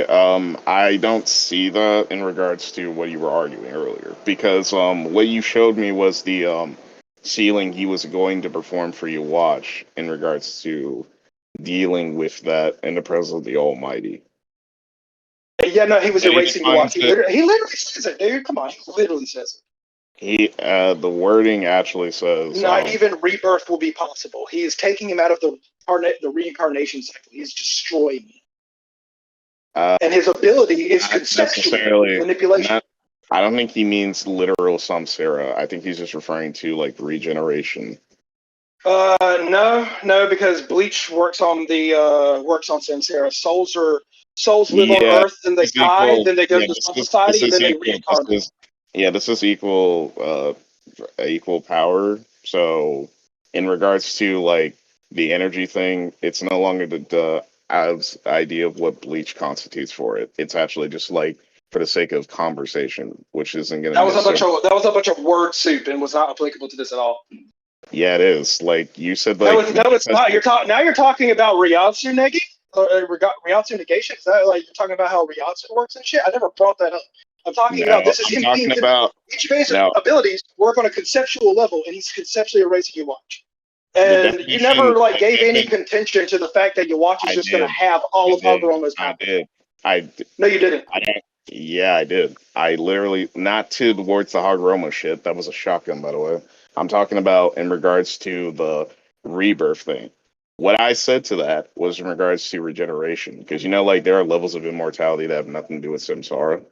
I don't see that in regards to what you were arguing earlier, because what you showed me was the ceiling he was going to perform for Yhwach in regards to dealing with that in the presence of the Almighty. Yeah, no, he was erasing Yhwach. He literally says it, dude. Come on, he literally says it. The wording actually says not even rebirth will be possible. He is taking him out of the reincarnation cycle. He's destroying him. And his ability is conceptual manipulation. I don't think he means literal samsara. I think he's just referring to like regeneration. No, because Bleach works on samsara. Souls live on Earth, then they die, then they go to the society, then they reincarnate. This is equal power. So, in regards to like the energy thing, it's no longer the idea of what Bleach constitutes for it. It's actually just like for the sake of conversation, which isn't going to. That was a bunch of word soup and was not applicable to this at all. Yeah, it is. Like you said, like that was not. You're talking about Ryatsu Negi, Ryatsu negation. Is that like you're talking about how Ryatsu works and shit? I never brought that up. I'm talking about this is him being Ichigo's abilities work on a conceptual level, and he's conceptually erasing Yhwach. And you never like gave any contention to the fact that Yhwach is just going to have all of HAGOROMO's power. I did. No, you didn't. Yeah, I did. I literally, not towards the HAGOROMO shit. That was a shotgun, by the way. I'm talking about in regards to the rebirth thing. What I said to that was in regards to regeneration, because like there are levels of immortality that have nothing to do with samsara.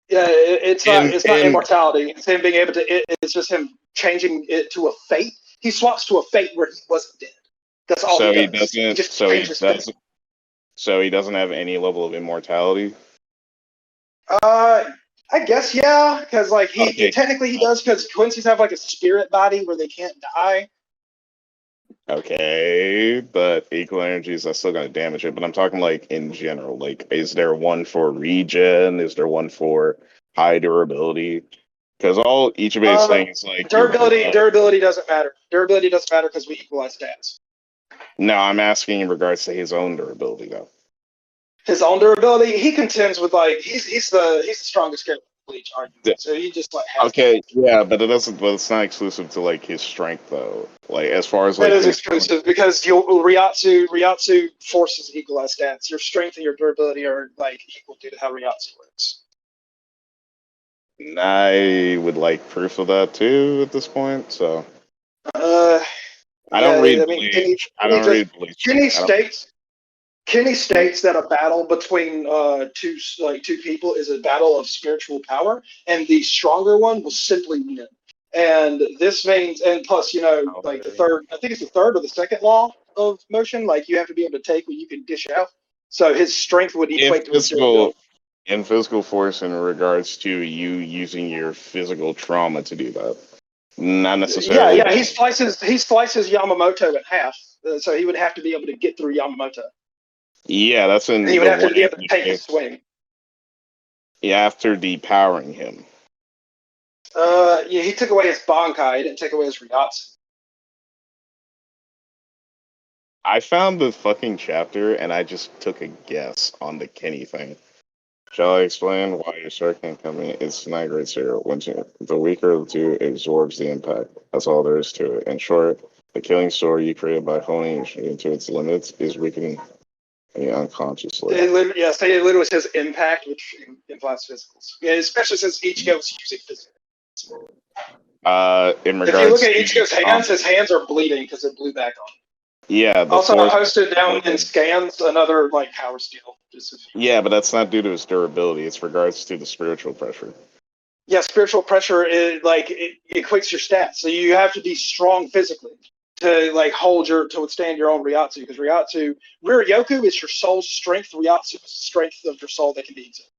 Yeah, it's not immortality. It's him being able to. It's just him changing it to a fate. He swaps to a fate where he wasn't dead. That's all he does. So he doesn't have any level of immortality. I guess because like technically he does, because Quincy's have like a spirit body where they can't die. Okay, but equal energies are still going to damage it. But I'm talking like in general. Like, is there one for regen? Is there one for high durability? Because each of these things like durability doesn't matter. Durability doesn't matter because we equalize stats. No, I'm asking in regards to his own durability though. His own durability, he contends with like he's the strongest character in Bleach argument. So he just like has but it's not exclusive to like his strength though. Like as far as like that is exclusive because Ryatsu forces equalize stats. Your strength and your durability are like equal due to how Ryatsu works. I would like proof of that too at this point. So I don't read Bleach. Kenny states that a battle between two people is a battle of spiritual power, and the stronger one will simply win. And this means, and plus, like the third, I think it's the third or the second law of motion, like you have to be able to take what you can dish out. So his strength would equate to his durability. In physical force, in regards to you using your physical trauma to do that, not necessarily. Yeah. He slices Yamamoto in half, so he would have to be able to get through Yamamoto. Yeah, that's in. He would have to be able to take a swing. Yeah, after depowering him. He took away his Bankai. He didn't take away his Ryatsu. I found the fucking chapter, and I just took a guess on the Kenny thing. Shall I explain why your sword can't come in? It's not great zero. The weaker of the two absorbs the impact. That's all there is to it. In short, the killing sword you created by honing it to its limits is weakening unconsciously. It literally says impact, which implies physicals. Yeah, especially since Ichigo was using physicals. In regards, if you look at Ichigo's hands, his hands are bleeding because it blew back on. Yeah. Also, I posted down in scans another like power steal. Yeah, but that's not due to his durability. It's regards to the spiritual pressure. Yeah, spiritual pressure is like it equates your stats. So you have to be strong physically to like to withstand your own Ryatsu, because Riryoku is your soul's strength. Ryatsu is the strength of your soul that can be exerted.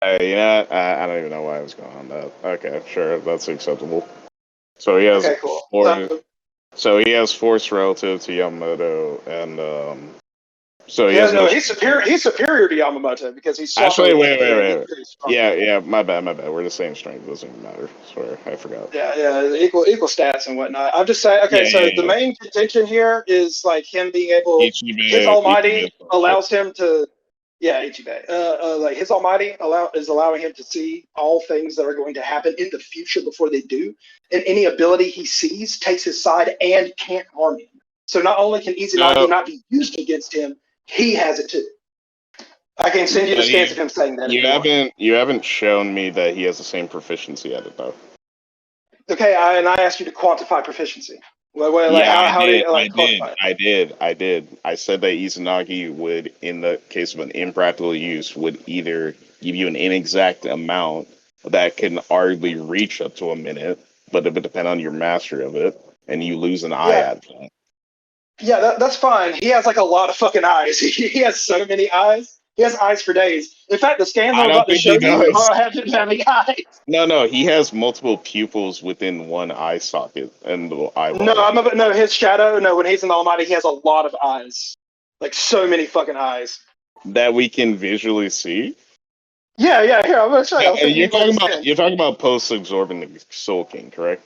I don't even know why I was going on that. Okay, sure, that's acceptable. So he has cool. So he has force relative to Yamamoto, and he's superior to Yamamoto because he's actually wait. Yeah, my bad. We're the same strength. It doesn't even matter. I swear, I forgot. Yeah, equal stats and whatnot. I'm just saying. Okay, the main contention here is like him being able. His Almighty allows him to. Yeah, Ichigo. Like his Almighty is allowing him to see all things that are going to happen in the future before they do, and any ability he sees takes his side and can't harm him. So not only can Izanagi not be used against him, he has it too. I can send you the scans of him saying that. You haven't shown me that he has the same proficiency at it though. Okay, and I asked you to quantify proficiency. I did. I said that Izanagi would, in the case of an impractical use, would either give you an inexact amount that can arguably reach up to a minute, but it would depend on your mastery of it, and you lose an eye at that. Yeah, that's fine. He has like a lot of fucking eyes. He has so many eyes. He has eyes for days. In fact, the scans I'm about to show you have him having eyes. No, he has multiple pupils within one eye socket and the eyeball. No, his shadow. No, when he's in the Almighty, he has a lot of eyes, like so many fucking eyes that we can visually see. Yeah. Here, I'm gonna show you. You're talking about post-absorbing Soul King, correct?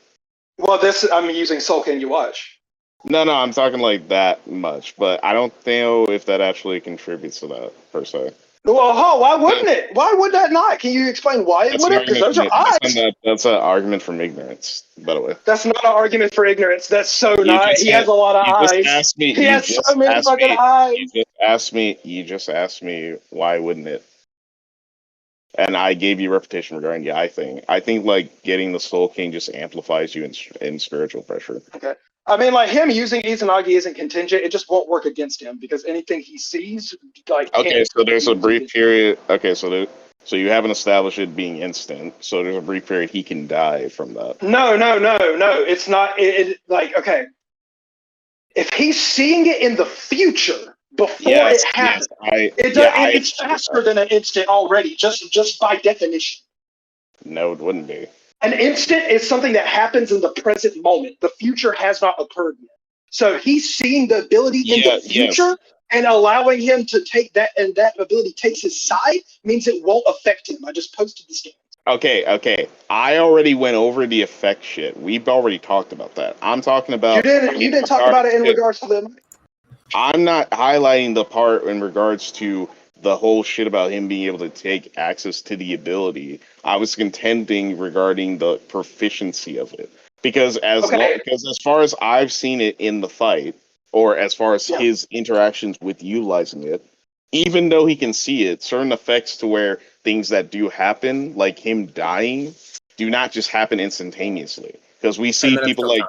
Well, I'm using Soul King Yhwach. No, I'm talking like that much, but I don't know if that actually contributes to that per se. Well, why wouldn't it? Why would that not? Can you explain why it wouldn't? Because those are eyes. That's an argument from ignorance, by the way. That's not an argument for ignorance. That's so not. He has a lot of eyes. He has so many fucking eyes. You just asked me why wouldn't it? And I gave you a reputation regarding the eye thing. I think like getting the Soul King just amplifies you in spiritual pressure. Okay. I mean, like him using Izanagi isn't contingent. It just won't work against him because anything he sees, like. Okay, so there's a brief period. Okay, so you haven't established it being instant. So there's a brief period he can die from that. No. It's not. Okay. If he's seeing it in the future before it happens, it's faster than an instant already, just by definition. No, it wouldn't be. An instant is something that happens in the present moment. The future has not occurred yet. So he's seeing the ability in the future and allowing him to take that, and that ability takes his side means it won't affect him. I just posted the scan. Okay. I already went over the effect shit. We've already talked about that. I'm talking about... You didn't talk about it in regards to the... I'm not highlighting the part in regards to the whole shit about him being able to take access to the ability. I was contending regarding the proficiency of it. Because as far as I've seen it in the fight, or as far as his interactions with utilizing it, even though he can see it, certain effects to where things that do happen, like him dying, do not just happen instantaneously. Because we see people like...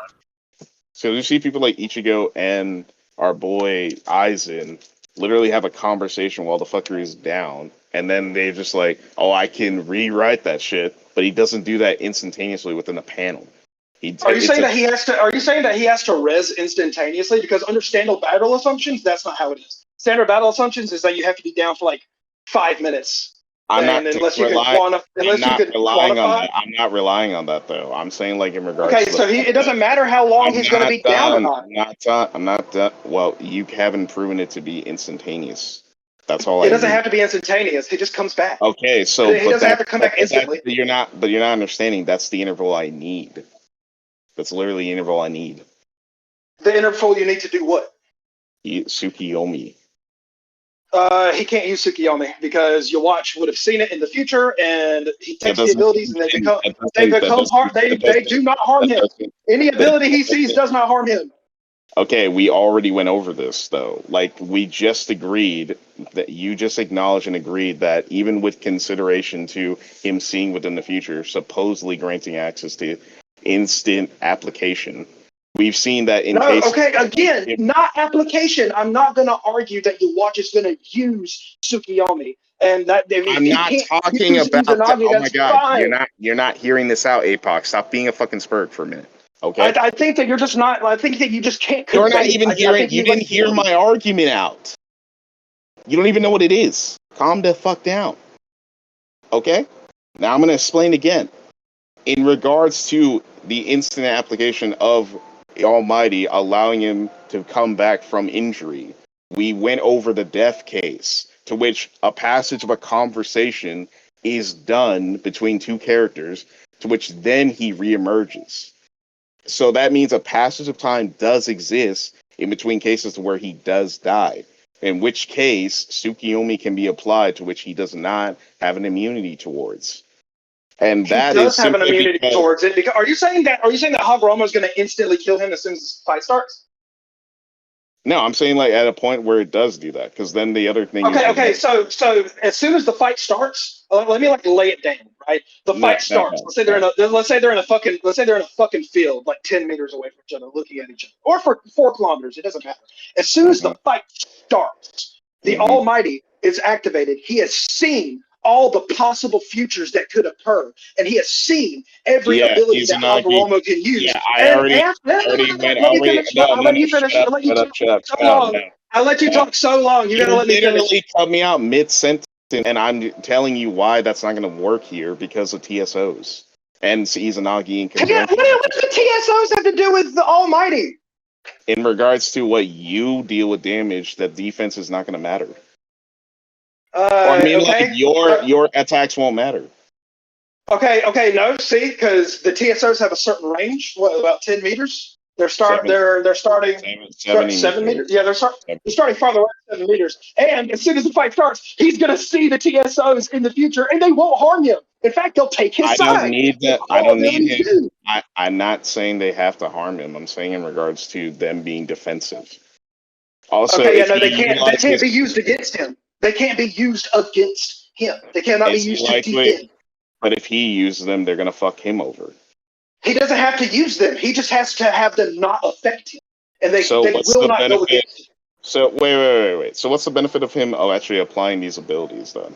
So we see people like Ichigo and our boy Aizen literally have a conversation while the fucker is down, and then they're just like, oh, I can rewrite that shit, but he doesn't do that instantaneously within a panel. Are you saying that he has to res instantaneously? Because under standard battle assumptions, that's not how it is. Standard battle assumptions is that you have to be down for like 5 minutes. I'm not relying on that though. I'm saying like in regards. Okay, so it doesn't matter how long he's going to be down or not. I'm not done. Well, you haven't proven it to be instantaneous. That's all. It doesn't have to be instantaneous. He just comes back. Okay, so he doesn't have to come back instantly. You're not understanding. That's the interval I need. That's literally the interval I need. The interval you need to do what? Tsukiyomi. He can't use Tsukiyomi because Yhwach would have seen it in the future, and he takes the abilities, and they do not harm him. Any ability he sees does not harm him. Okay, we already went over this though. Like we just agreed that you just acknowledged and agreed that even with consideration to him seeing within the future, supposedly granting access to instant application. We've seen that in not application. I'm not going to argue that Yhwach is going to use Tsukiyomi, and that I'm not talking about. Oh my god, fine. You're not hearing this out, Apoc. Stop being a fucking spurg for a minute. Okay. I think that you're just not. I think that you just can't. You're not even hearing. You didn't hear my argument out. You don't even know what it is. Calm the fuck down. Okay. Now I'm going to explain again. In regards to the instant application of Almighty allowing him to come back from injury, we went over the death case, to which a passage of a conversation is done between two characters, to which then he reemerges. So that means a passage of time does exist in between cases where he does die, in which case Tsukiyomi can be applied, to which he does not have an immunity towards. And that does have an immunity towards it. Because, are you saying that Hagoromo is going to instantly kill him as soon as the fight starts? No, I'm saying like at a point where it does do that, because then the other thing. Okay. So as soon as the fight starts, let me like lay it down. Right, the fight starts. Let's say they're in a fucking field, like 10 meters away from each other, looking at each other, or for 4 kilometers. It doesn't matter. As soon as the fight starts, the Almighty is activated. He has seen all the possible futures that could occur, and he has seen every ability that HAGOROMO can use. Yeah, I let you talk so long. You gotta let me finish. Literally cut me out mid-sentence, and I'm telling you why that's not going to work here because of TSOs and Izanagi in conjunction. What do the TSOs have to do with the Almighty? In regards to what you deal with damage, that defense is not going to matter. Like your attacks won't matter. Okay, no, see, because the TSOs have a certain range. What, about 10 meters? They're starting 7 meters. Yeah, they're starting farther away than 7 meters. And as soon as the fight starts, he's gonna see the TSOs in the future, and they won't harm him. In fact, they'll take his side. I don't need that. I don't need him. I'm not saying they have to harm him. I'm saying in regards to them being defensive. Also, they can't be used against him. They can't be used against him. They cannot be used to defend. But if he uses them, they're gonna fuck him over. He doesn't have to use them. He just has to have them not affect him, and they will not go against him. So wait. So what's the benefit of him actually applying these abilities then?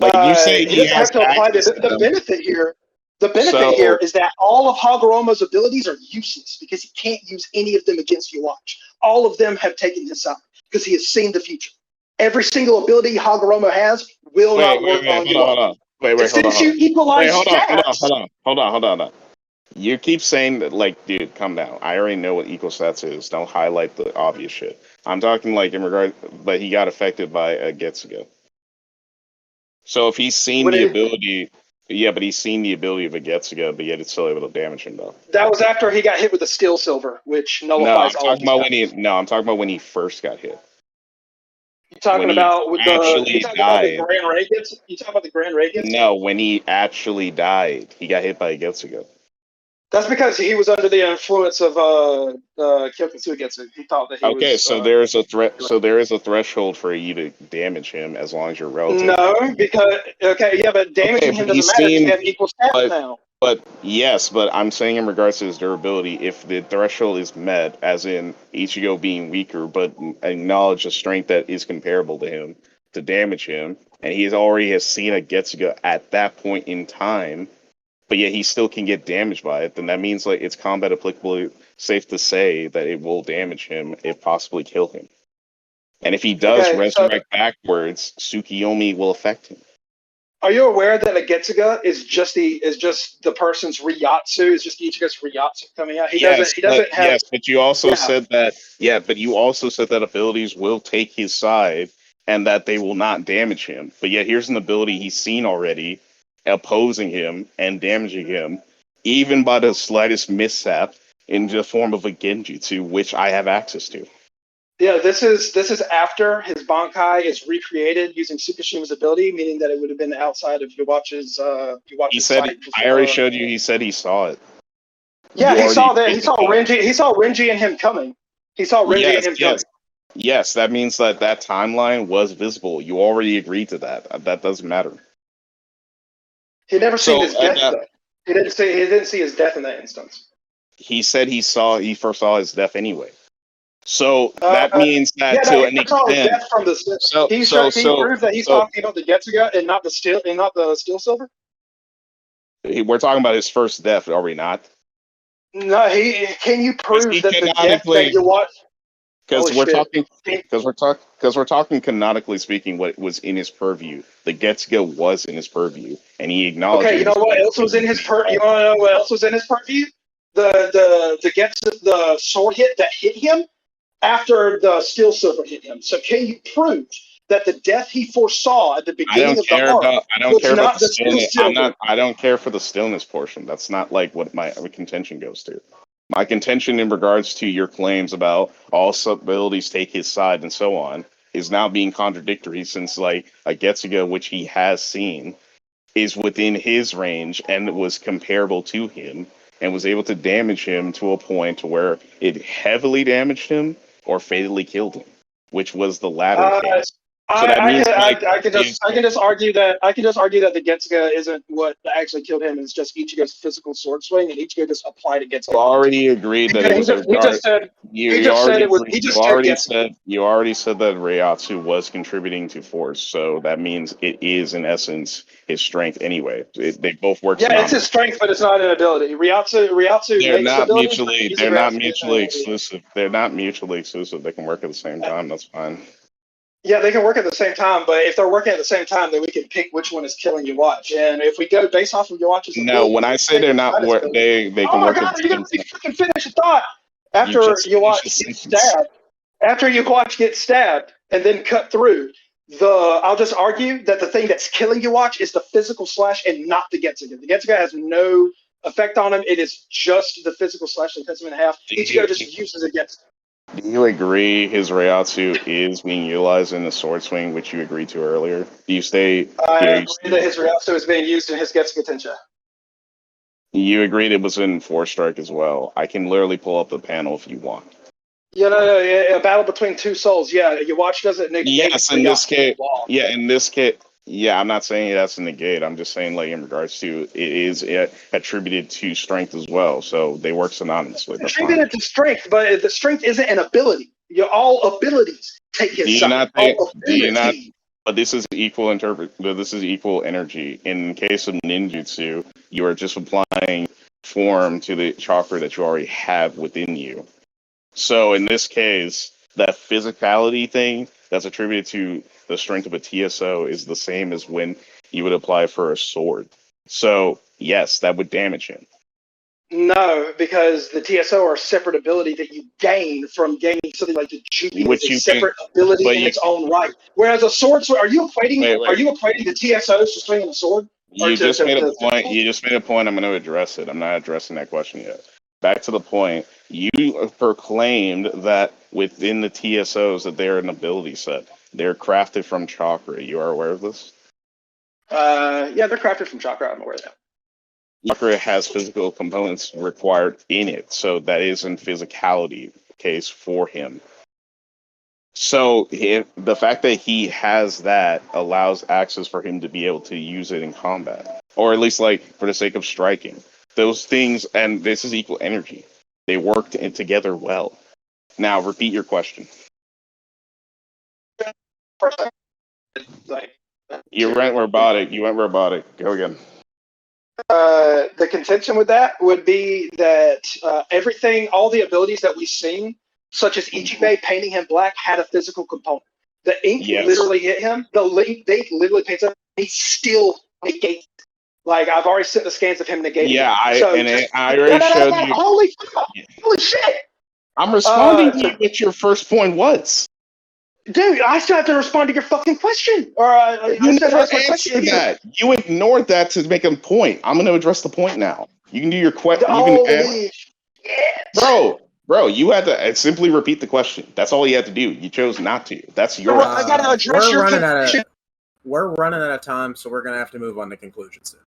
Like you say, he doesn't have to apply the benefit here. The benefit here is that all of HAGOROMO's abilities are useless because he can't use any of them against Yhwach. All of them have taken his side because he has seen the future. Every single ability HAGOROMO has will not work on Yhwach. Hold on. You keep saying that, like, dude, calm down. I already know what equal stats is. Don't highlight the obvious shit. I'm talking like in regard, but he got affected by a Getsuga. So if he's seen the ability, but he's seen the ability of a Getsuga, but yet it's still able to damage him though. That was after he got hit with the steel silver, which nullifies all. I'm talking about when he first got hit. You talking about the Grand Reagans? You talking about the Grand Reagans? No, when he actually died, he got hit by a Getsuga. That's because he was under the influence of Kyokutsugetsu. He thought that he was... so there is a threat. So there is a threshold for you to damage him as long as you're relative. No, because but damaging him doesn't matter. He has equal stats now. But I'm saying in regards to his durability, if the threshold is met, as in Ichigo being weaker, but acknowledge a strength that is comparable to him to damage him, and he has seen a Getsuga at that point in time, but yet he still can get damaged by it, then that means like it's combat applicable. Safe to say that it will damage him, if possibly kill him. And if he does resurrect backwards, Tsukiyomi will affect him. Are you aware that a Getsuga is just the person's Ryatsu? Is just Ichigo's Ryatsu coming out? He doesn't have. Yes, but you also said that. Yeah, but you also said that abilities will take his side and that they will not damage him. But yet here's an ability he's seen already, opposing him and damaging him, even by the slightest mishap in the form of a Genjutsu, which I have access to. Yeah, this is after his Bankai is recreated using Tsukishima's ability, meaning that it would have been outside of Yhwach's He said sight. I already showed you. He said he saw it. Yeah, he saw that. He saw Renji. He saw Renji and him coming. He saw Renji and him coming. Yes, that means that timeline was visible. You already agreed to that. That doesn't matter. He never seen his death. Though. He didn't see his death in that instance. He said he first saw his death anyway. So that means that to an extent. Can you prove that he's talking about the Getsuga and not the steel silver? We're talking about his first death, are we not? No, can you prove that the death that you watch? Because we're talking canonically speaking, what was in his purview. The Getsuga was in his purview, and he acknowledged. Okay, you know what else was in his purview? You want to know what else was in his purview? The sword hit that hit him after the steel silver hit him. So can you prove that the death he foresaw at the beginning of the arc was not the steel silver? I don't care for the stillness portion. That's not like what my contention goes to. My contention in regards to your claims about all sub-abilities take his side and so on is now being contradictory, since like a Getsuga, which he has seen, is within his range and was comparable to him and was able to damage him to a point where it heavily damaged him or fatally killed him, which was the latter case. So I can just argue that the Getsuga isn't what actually killed him. It's just Ichigo's physical sword swing, and Ichigo just applied it against him. You already agreed that it was. You already said that Reiatsu was contributing to force, so that means it is in essence his strength anyway. They both work. Yeah, it's his strength, but it's not an ability. Reiatsu. They're not mutually. They're not mutually exclusive. They're not mutually exclusive. They can work at the same time. That's fine. Yeah, they can work at the same time, but if they're working at the same time, then we can pick which one is killing Yhwach. And if we go based off of Yhwach's ability, when I say they're not, they can work. Oh my God, you got to fucking finish the thought. After Yhwach gets stabbed and then cut through, I'll just argue that the thing that's killing Yhwach is the physical slash and not the Getsuga. The Getsuga has no effect on him. It is just the physical slash that cuts him in half. Ichigo just uses it against him. Do you agree his Reiatsu is being utilized in the sword swing, which you agreed to earlier? Do you stay? I agree that his Reiatsu is being used in his Getsuga Tensha. You agreed it was in 4-strike as well. I can literally pull up the panel if you want. Yeah, a battle between two souls. Yeah, Yhwach does it. Yes, in this case. Yeah, in this case. Yeah, I'm not saying that's a negate. I'm just saying, like, in regards to it is attributed to strength as well. So they work synonymously. It's attributed to strength, but the strength isn't an ability. All abilities take his side. But this is equal This is equal energy. In case of ninjutsu, you are just applying form to the chakra that you already have within you. So in this case, that physicality thing that's attributed to the strength of a TSO is the same as when you would apply for a sword. So yes, that would damage him. No, because the TSO are a separate ability that you gain from gaining something like the Jutsu, which is a separate ability in its own right. Whereas a sword, are you equating the TSOs to swinging a sword? You just made a point. You just made a point. I'm going to address it. I'm not addressing that question yet. Back to the point. You proclaimed that within the TSOs that they're an ability set. They're crafted from chakra. You are aware of this? Yeah, they're crafted from chakra. I'm aware of that. Chakra has physical components required in it, so that is in physicality case for him. So the fact that he has that allows access for him to be able to use it in combat, or at least like for the sake of striking. Those things, and this is equal energy. They work together well. Now, repeat your question. You went robotic. Go again. The contention with that would be that all the abilities that we've seen, such as Ichigo painting him black, had a physical component. The ink literally hit him. The ink literally paints him. He still negates. Like, I've already sent the scans of him negating. Yeah, I already showed you. Holy shit! I'm responding to what your first point was. Dude, I still have to respond to your fucking question. You never answered that. You ignored that to make a point. I'm going to address the point now. You can do your question. Bro, you had to simply repeat the question. That's all you had to do. You chose not to. That's your. I got to address your question. We're running out of time, so we're going to have to move on to conclusions soon.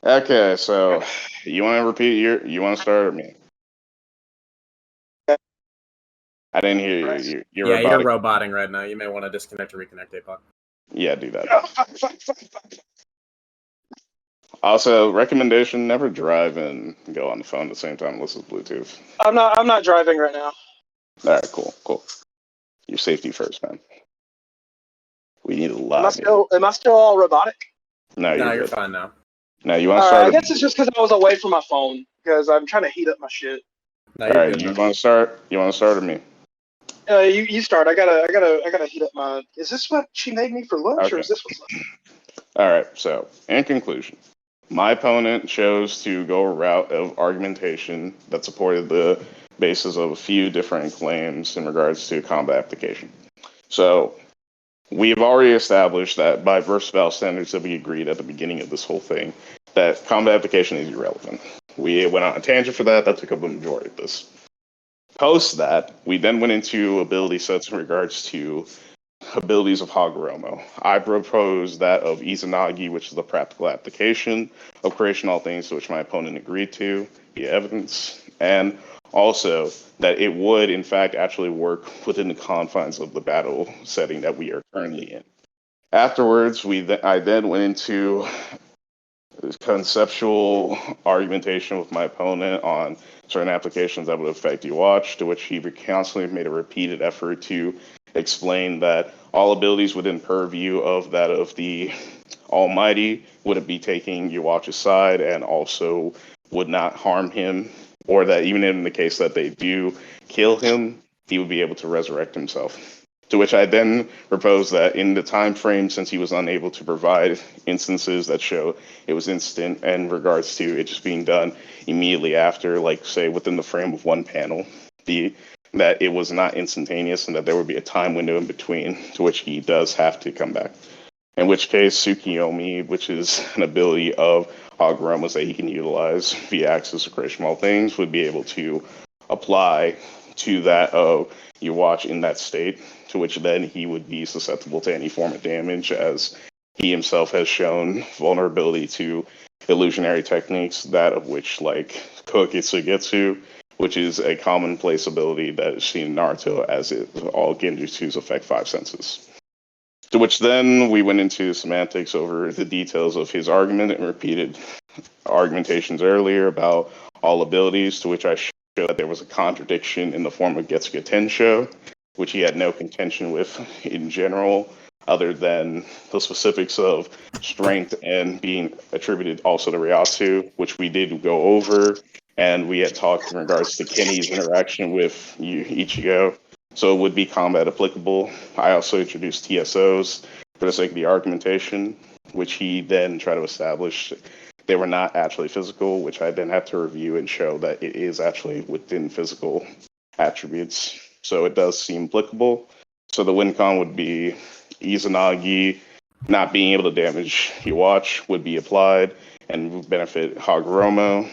Okay, so you want to repeat you want to start or me? I didn't hear you. You're roboting right now. You may want to disconnect or reconnect, Apoc. Yeah, do that. Also, recommendation: never drive and go on the phone at the same time. Listen to Bluetooth. I'm not driving right now. All right, cool. Your safety first, man. We need a lot. Am I still all robotic? No, you're fine now. Now you want to start? I guess it's just because I was away from my phone because I'm trying to heat up my shit. No, all right, you want to start? You want to start or me? You start. I gotta heat up my. Is this what she made me for lunch, or is this what's left? All right. So, in conclusion, my opponent chose to go a route of argumentation that supported the basis of a few different claims in regards to combat application. So, we have already established that by versatile standards that we agreed at the beginning of this whole thing, that combat application is irrelevant. We went on a tangent for that. That took up the majority of this. Post that, we then went into ability sets in regards to abilities of HAGOROMO. I proposed that of Izanagi, which is the practical application of creation all things, to which my opponent agreed to via evidence, and Also, that it would, in fact, actually work within the confines of the battle setting that we are currently in. Afterwards, I then went into conceptual argumentation with my opponent on certain applications that would affect Yhwach, to which he constantly made a repeated effort to explain that all abilities within purview of that of the Almighty would be taking Yhwach's side and also would not harm him, or that even in the case that they do kill him, he would be able to resurrect himself. To which I then proposed that in the time frame, since he was unable to provide instances that show it was instant in regards to it just being done immediately after, like say within the frame of one panel, that it was not instantaneous and that there would be a time window in between, to which he does have to come back. In which case, Tsukiyomi, which is an ability of HAGOROMO that he can utilize via Access to Creation of All Things, would be able to apply to that of Yhwach in that state, to which then he would be susceptible to any form of damage, as he himself has shown vulnerability to illusionary techniques, that of which, like Kokitsugetsu, which is a commonplace ability that is seen in Naruto, as all Genjutsus affect 5 senses. To which then we went into semantics over the details of his argument and repeated argumentations earlier about all abilities, to which I showed that there was a contradiction in the form of Getsuga Tensho, which he had no contention with in general, other than the specifics of strength and being attributed also to Ryatsu, which we did go over, and we had talked in regards to Kenny's interaction with Ichigo, so it would be combat applicable. I also introduced TSOs for the sake of the argumentation, which he then tried to establish they were not actually physical, which I then have to review and show that it is actually within physical attributes. So it does seem applicable. So the win con would be Izanagi not being able to damage Yhwach would be applied and benefit HAGOROMO,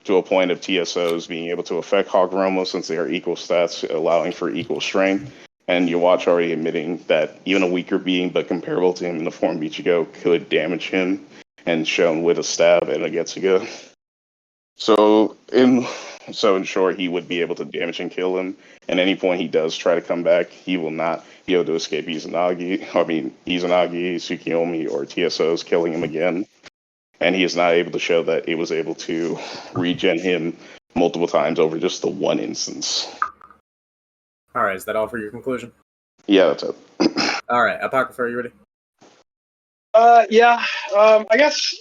to a point of TSOs being able to affect HAGOROMO since they are equal stats, allowing for equal strength. And Yhwach already admitting that even a weaker being but comparable to him in the form of Ichigo could damage him, and shown with a stab and a Getsuga. So in short, he would be able to damage and kill him. At any point he does try to come back, he will not be able to escape Izanagi, Tsukiyomi, or TSOs killing him again. And he is not able to show that it was able to regen him multiple times over just the one instance. All right, is that all for your conclusion? Yeah, that's it. All right, Apocrypha, are you ready? Yeah. I guess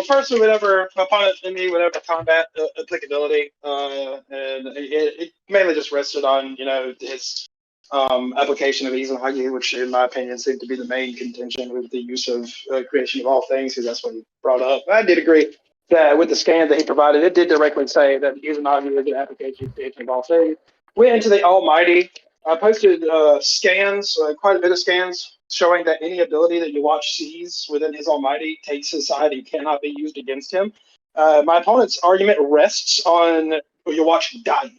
first we went over my opponent and me went over combat applicability, and it mainly just rested on his application of Izanagi, which in my opinion seemed to be the main contention with the use of creation of all things, because that's what he brought up. I did agree that with the scan that he provided, it did directly say that Izanagi was an application of creation of all things. Went into the Almighty. I posted scans, quite a bit of scans, showing that any ability that Yhwach sees within his Almighty takes his side and cannot be used against him. My opponent's argument rests on Yhwach dying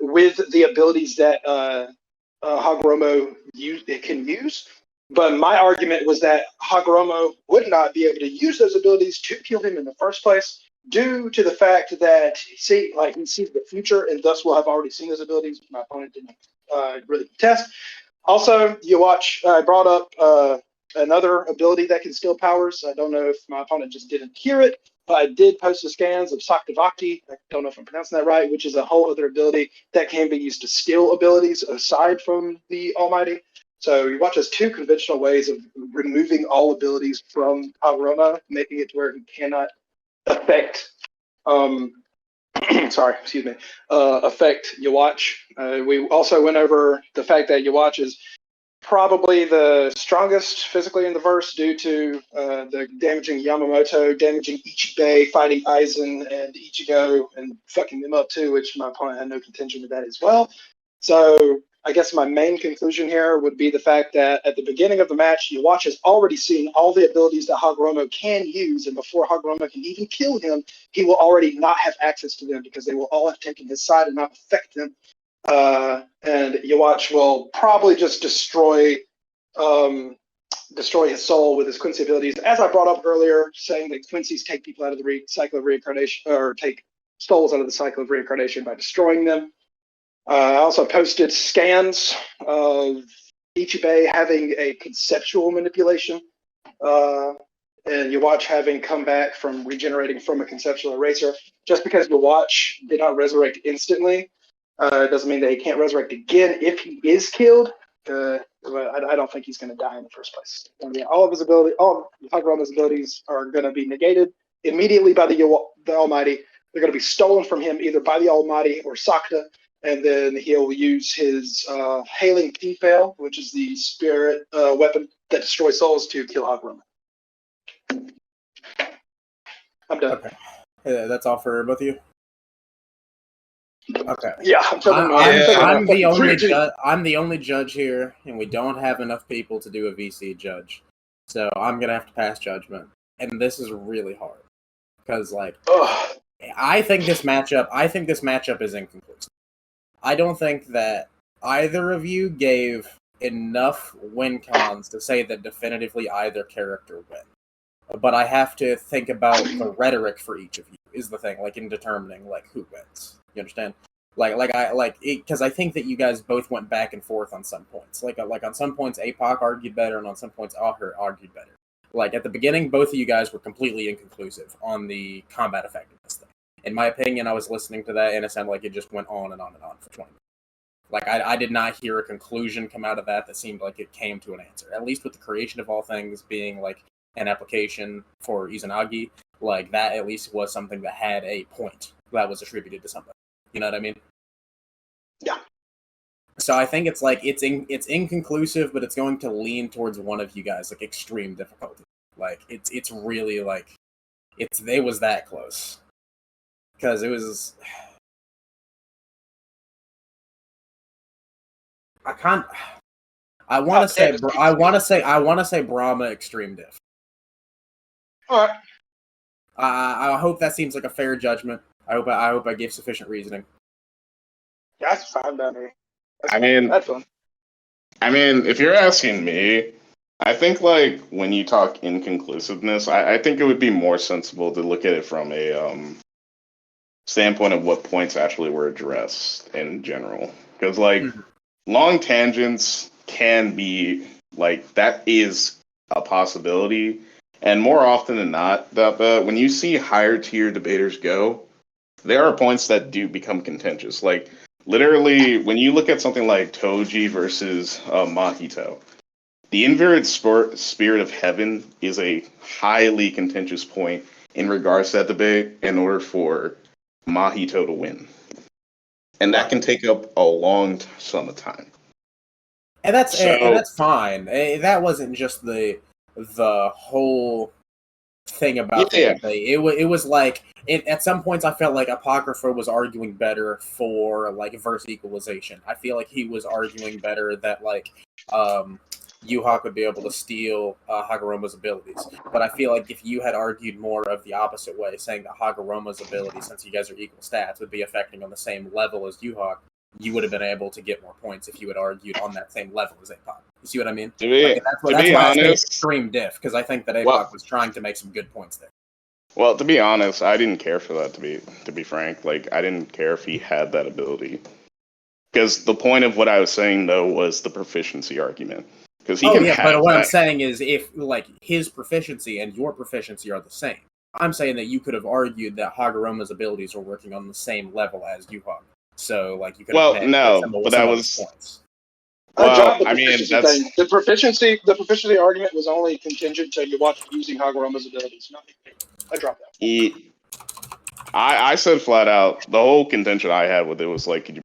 with the abilities that HAGOROMO can use. But my argument was that HAGOROMO would not be able to use those abilities to kill him in the first place, due to the fact that he sees the future, and thus will have already seen those abilities. My opponent didn't really contest. Also, Yhwach brought up another ability that can steal powers. I don't know if my opponent just didn't hear it, but I did post the scans of SwagKage. I don't know if I'm pronouncing that right, which is a whole other ability that can be used to steal abilities aside from the Almighty. So Yhwach has 2 conventional ways of removing all abilities from HAGOROMO, making it to where he cannot affect affect Yhwach. We also went over the fact that Yhwach is probably the strongest physically in the verse, due to the damaging Yamamoto, damaging Ichigo, fighting Aizen and Ichigo, and fucking them up too, which my opponent had no contention with that as well. So I guess my main conclusion here would be the fact that at the beginning of the match, Yhwach has already seen all the abilities that HAGOROMO can use, and before HAGOROMO can even kill him, he will already not have access to them, because they will all have taken his side and not affect him. And Yhwach will probably just destroy his soul with his Quincy abilities, as I brought up earlier, saying that Quincy's take people out of the cycle of reincarnation, or take souls out of the cycle of reincarnation by destroying them. I also posted scans of Ichigo having a conceptual manipulation, and Yhwach having come back from regenerating from a conceptual eraser. Just because Yhwach did not resurrect instantly doesn't mean that he can't resurrect again if he is killed. I don't think he's going to die in the first place. All of Hagoramo's abilities are going to be negated immediately by the Almighty. They're going to be stolen from him either by the Almighty or Sakta, and then he'll use his Hailing T-Fail, which is the spirit weapon that destroys souls, to kill Hagoromo. I'm done. Okay. That's all for both of you? Okay. Yeah, I'm the only judge here, and we don't have enough people to do a VC judge. So I'm going to have to pass judgment. And this is really hard. Because, like, I think this matchup is inconclusive. I don't think that either of you gave enough win cons to say that definitively either character win. But I have to think about the rhetoric for each of you, is the thing, like, in determining, like, who wins. You understand? Because I think that you guys both went back and forth on some points. Like on some points, Apoc argued better, and on some points, Auhert argued better. Like, at the beginning, both of you guys were completely inconclusive on the combat effectiveness thing. In my opinion, I was listening to that, and it sounded like it just went on and on and on for 20 minutes. Like, I did not hear a conclusion come out of that seemed like it came to an answer. At least with the creation of all things being, like, an application for Izanagi, like, that at least was something that had a point that was attributed to somebody. You know what I mean? Yeah. So I think it's like it's inconclusive, but it's going to lean towards one of you guys, like extreme difficulty. Like it's really like it was that close because it was. I want to say Brahma extreme diff. All right. I hope that seems like a fair judgment. I hope I gave sufficient reasoning. That's fine by me. That's fun. I mean, if you're asking me, I think, like, when you talk inconclusiveness, I think it would be more sensible to look at it from a standpoint of what points actually were addressed in general. Because, like, long tangents can be, like, that is a possibility. And more often than not, when you see higher tier debaters go, there are points that do become contentious. Like, literally, when you look at something like Toji versus Mahito, the inverted spirit of heaven is a highly contentious point in regards to that debate in order for Mahito to win. And that can take up a long sum of time. And that's fine. That wasn't just the whole thing about the debate. It was like at some points I felt like Apocrypha was arguing better for like verse equalization. I feel like he was arguing better that like Yhwach would be able to steal Hagoromo's abilities. But I feel like if you had argued more of the opposite way, saying that Hagoromo's abilities, since you guys are equal stats, would be affecting on the same level as Yhwach, you would have been able to get more points if you had argued on that same level as Apoc. You see what I mean? That's why I say extreme diff, because I think that Apoc was trying to make some good points there. Well, to be honest, I didn't care for that, to be frank. Like, I didn't care if he had that ability. Because the point of what I was saying, though, was the proficiency argument. Because he can have but what that. I'm saying is if, like, his proficiency and your proficiency are the same, I'm saying that you could have argued that Hagoromo's abilities are working on the same level as Yhwach. So, like, you could have but that was points. That's the proficiency argument was only contingent to Yhwach using Hagoromo's abilities. I dropped that. I said flat out, the whole contention I had with it was like, could you